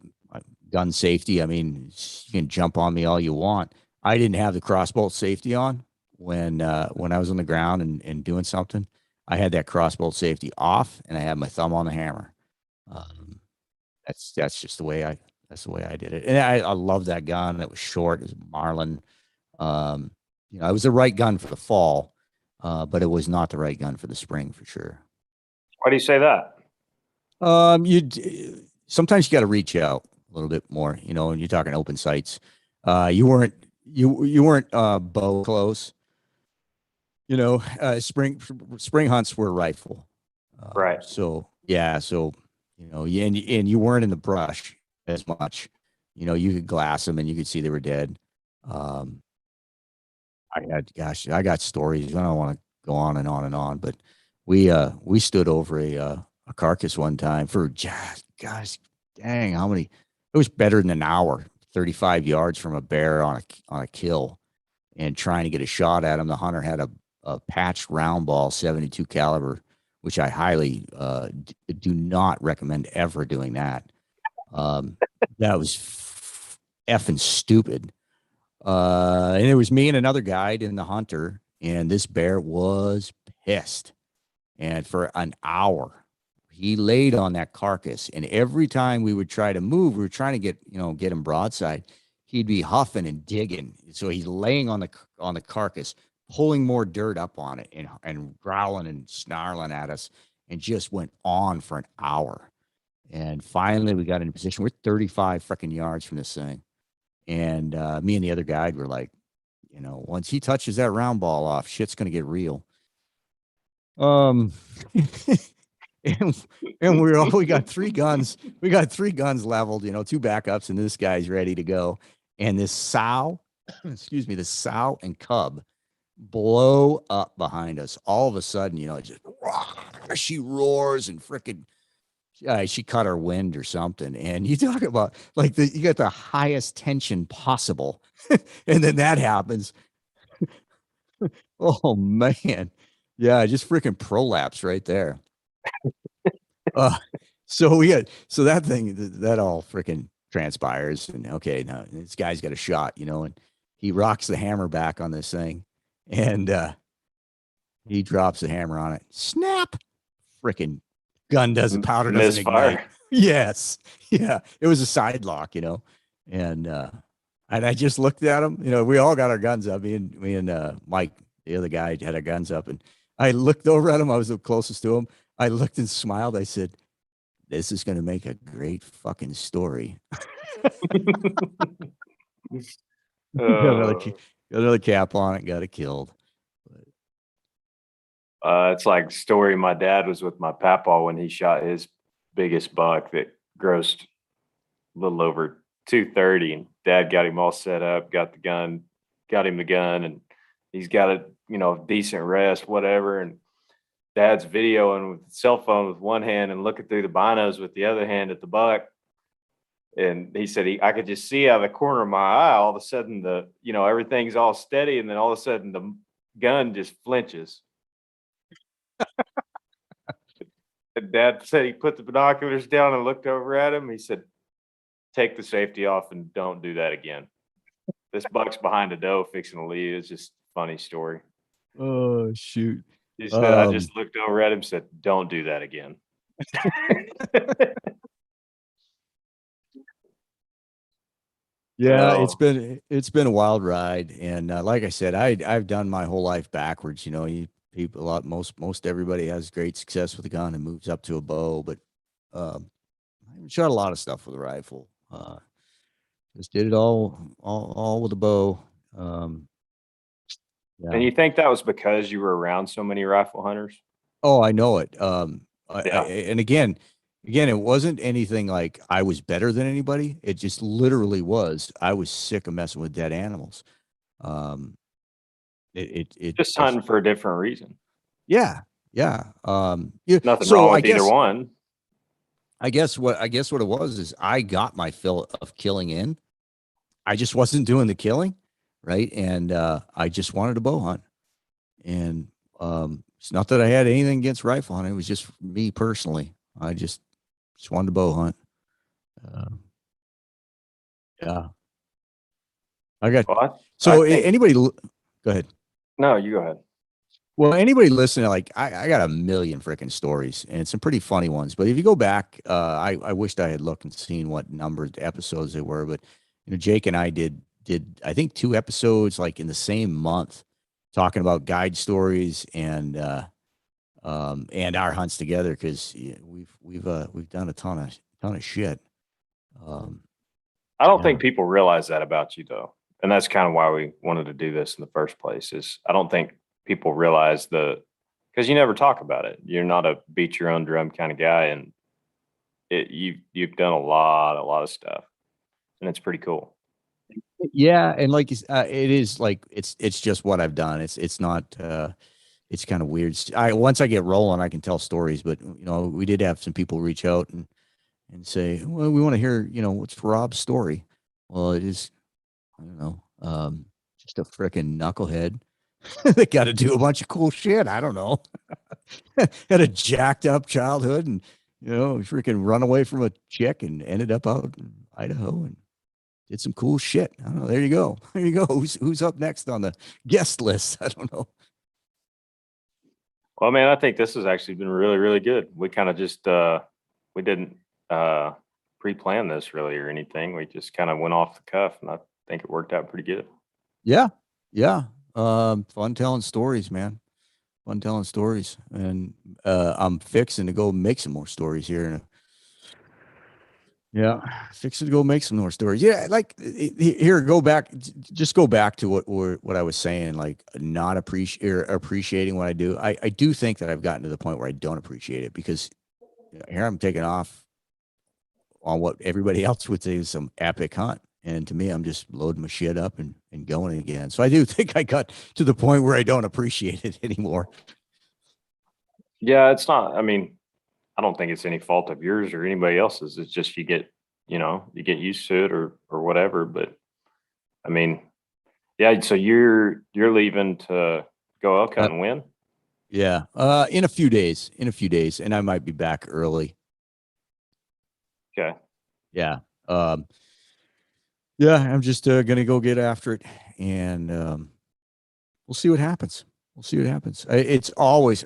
gun safety. I mean, you can jump on me all you want. I didn't have the crossbolt safety on when I was on the ground and doing something. I had that crossbolt safety off, and I had my thumb on the hammer. Um, that's just the way I did it. And I love that gun. It was short. It was Marlin. Um, it was the right gun for the fall, but it was not the right gun for the spring for sure. Why do you say that? You sometimes you got to reach out a little bit more, when you're talking open sights. You weren't bow close. Spring hunts were rifle. Right. So yeah, so and you weren't in the brush as much. You could glass them and you could see they were dead. Um, I got stories. I don't want to go on and on and on, but we stood over a carcass one time for just, gosh, dang, how many? It was better than an hour, 35 yards from a bear on a kill, and trying to get a shot at him. The hunter had a patched round ball, 72 caliber, which I highly do not recommend ever doing that. Um, that was effing stupid. And it was me and another guide in the hunter, and this bear was pissed. And for an hour, he laid on that carcass. And every time we would try to move, we were trying to get him broadside. He'd be huffing and digging. So he's laying on the carcass, pulling more dirt up on it, and growling and snarling at us, and just went on for an hour. And finally, we got in a position. We're 35 freaking yards from this thing. And me and the other guide were like, once he touches that round ball off, shit's gonna get real. Um, and we got three guns. We got three guns leveled. Two backups, and this guy's ready to go. And this sow, excuse me, the sow and cub blow up behind us. All of a sudden, just she roars and freaking. She cut her wind or something, and you talk about like you got the highest tension possible, and then that happens. Oh man, yeah, just freaking prolapse right there. Uh, so that thing that all freaking transpires, and okay, now this guy's got a shot, and he rocks the hammer back on this thing, and he drops the hammer on it. Snap! Freaking gun doesn't powder doesn't ignite. Misfire. Yes, yeah, it was a side lock, and I just looked at him. We all got our guns up. Me and Mike, the other guy, had our guns up, and I looked over at him. I was the closest to him. I looked and smiled. I said, "This is going to make a great fucking story." got another Uh, got another cap on it. Got it killed. it's like story. My dad was with my papa when he shot his biggest buck that grossed a little over 230, and dad got him all set up, got him the gun, and he's got a decent rest, whatever. And dad's videoing with the cell phone with one hand and looking through the binos with the other hand at the buck. And he said I could just see out of the corner of my eye, all of a sudden everything's all steady, and then all of a sudden the gun just flinches. And Dad said he put the binoculars down and looked over at him. He said, "Take the safety off and don't do that again." This buck's behind a doe fixing to leave. It's just a funny story. Oh shoot. He said, "I Um, just looked over at him, said, don't do that again." yeah, So, it's been a wild ride, and like I said, I've done my whole life backwards. People a lot most everybody has great success with a gun and moves up to a bow, but um, I shot a lot of stuff with a rifle. Just did it all with a bow. Um, and yeah. you think that was because you were around so many rifle hunters? Oh, I know it. Yeah. And again, it wasn't anything like I was better than anybody. It just literally was. I was sick of messing with dead animals. Um, Just I just, hunting for a different reason. yeah, yeah. Yeah. Nothing So wrong with either one. I guess what it was is I got my fill of killing in. I just wasn't doing the killing, right? And I just wanted to bow hunt. And it's not that I had anything against rifle hunting. It was just me personally. I just wanted to bow hunt. Um, yeah, I got Well, I so think, go ahead. no, you go ahead. Well, anybody listening, like I got a million freaking stories and some pretty funny ones. But if you go back, I wished I had looked and seen what numbered episodes they were. But Jake and I did I think 2 episodes like in the same month, talking about guide stories and our hunts together because we've done a ton of shit. Um, I don't yeah, think people realize that about you though. And that's kind of why we wanted to do this in the first place is I don't think people realize because you never talk about it. You're not a beat your own drum kind of guy. And you've done a lot of stuff and it's pretty cool. yeah, and like it is like it's just what I've done. It's not. It's kind of weird. I once I get rolling, I can tell stories. But we did have some people reach out and say, "Well, we want to hear what's Rob's story." Well, it is I don't know, just a freaking knucklehead that got to do a bunch of cool shit. I don't know. Had a jacked up childhood and freaking run away from a chick and ended up out in Idaho and did some cool shit. I don't know. There you go. There you go. Who's up next on the guest list? I don't know. Well, man, I think this has actually been really, really good. We kind of just we didn't uh pre-plan this really or anything. We just kind of went off the cuff and I think it worked out pretty good. Yeah. Yeah. Fun telling stories, man. Fun telling stories. And I'm fixing to go make some more stories here. Yeah. Fixing to go make some more stories. Yeah. Like here, just go back to what I was saying, like not appreciating what I do. I do think that I've gotten to the point where I don't appreciate it because here I'm taking off on what everybody else would say is some epic hunt. And to me, I'm just loading my shit up and going again. So I do think I got to the point where I don't appreciate it anymore. Yeah, it's not, I mean, I don't think it's any fault of yours or anybody else's. It's just you get used to it or whatever. But I mean, yeah, so you're leaving to go elk Uh, hunting when? yeah. In a few days. And I might be back early. Okay. Yeah. Yeah. I'm just going to go get after it and we'll see what happens. We'll see what happens. It's always,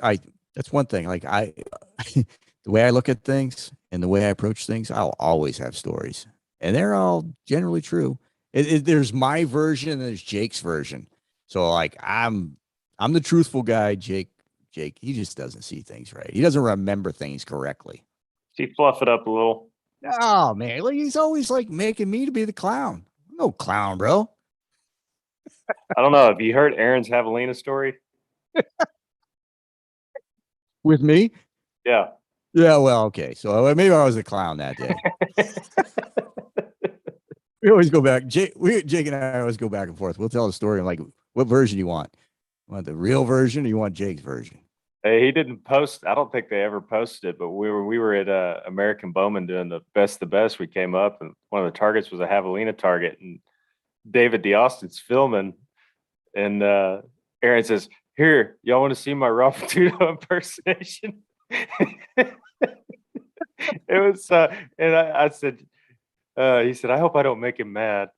that's one thing. Like the way I look at things and the way I approach things, I'll always have stories and they're all generally true. There's my version and there's Jake's version. So like I'm the truthful guy. Jake, he just doesn't see things right. He doesn't remember things correctly. See, fluff it up a little. Oh man, like he's always like making me to be the clown. I'm no clown, bro. I don't know. Have you heard Aaron's Javelina story? With me? Yeah. Yeah, well, okay. So maybe I was a clown that day. We always go back. Jake and I always go back and forth. We'll tell a story. I'm like, what version you want? You want the real version or you want Jake's version? Hey, he didn't post. I don't think they ever posted it, but we were at American Bowman doing the best. We came up and one of the targets was a javelina target, and David DeAustin's filming, and Aaron says, "Here, y'all want to see my Raw Patuto impersonation?" It was, and I said, he said, I hope I don't make him mad.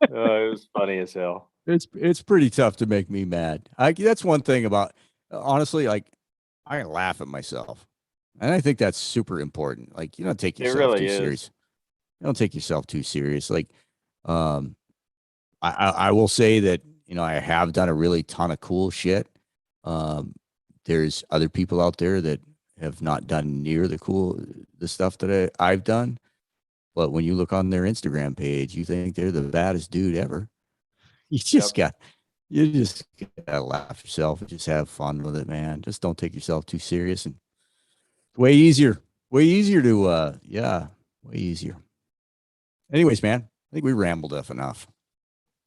It was funny as hell. It's pretty tough to make me mad. That's one thing about honestly, like I can laugh at myself. And I think that's super important. Like you don't take It yourself really too is. serious. You don't take yourself too serious. Like um I will say that, I have done a really ton of cool shit. Um there's other people out there that have not done near the stuff that I've done. But when you look on their Instagram page, you think they're the baddest dude ever. You just Yep. got You just gotta laugh yourself and just have fun with it, man. Just don't take yourself too serious and way easier. Way easier to yeah, way easier. Anyways, man, I think we rambled enough.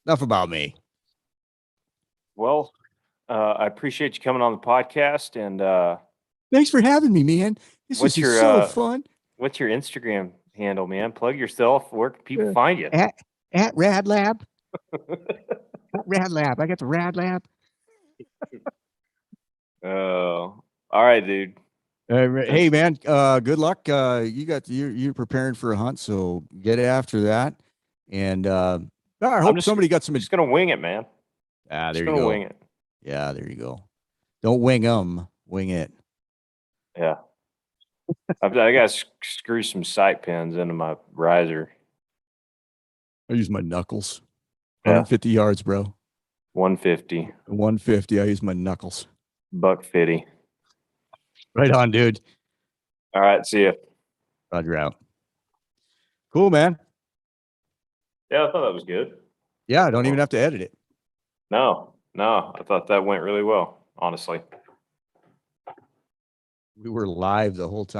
Enough about me. Well, I appreciate you coming on the podcast. And Thanks for having me, man. This was what's just your so fun. what's your Instagram handle, man? Plug yourself. Where can people Uh, find you? at at Rad Lab. At Rad Lab. I got the Rad Lab. Oh, all right, dude. Hey Just man, good luck. You're preparing for a hunt, so get after that. And I I'm hope just somebody got some. just gonna wing it, man. There Just you gonna wing go. it. Yeah, there you go. Don't wing them, wing it. Yeah. I got to screw some sight pins into my riser. I use my knuckles. Yeah. 150 yards, bro. 150, 150. I use my knuckles. buck 50. Right on, dude. All right. See ya. Roger out. Cool, man. Yeah, I thought that was good. Yeah, I don't even have to edit it. No, I thought that went really well, honestly. We were live the whole time.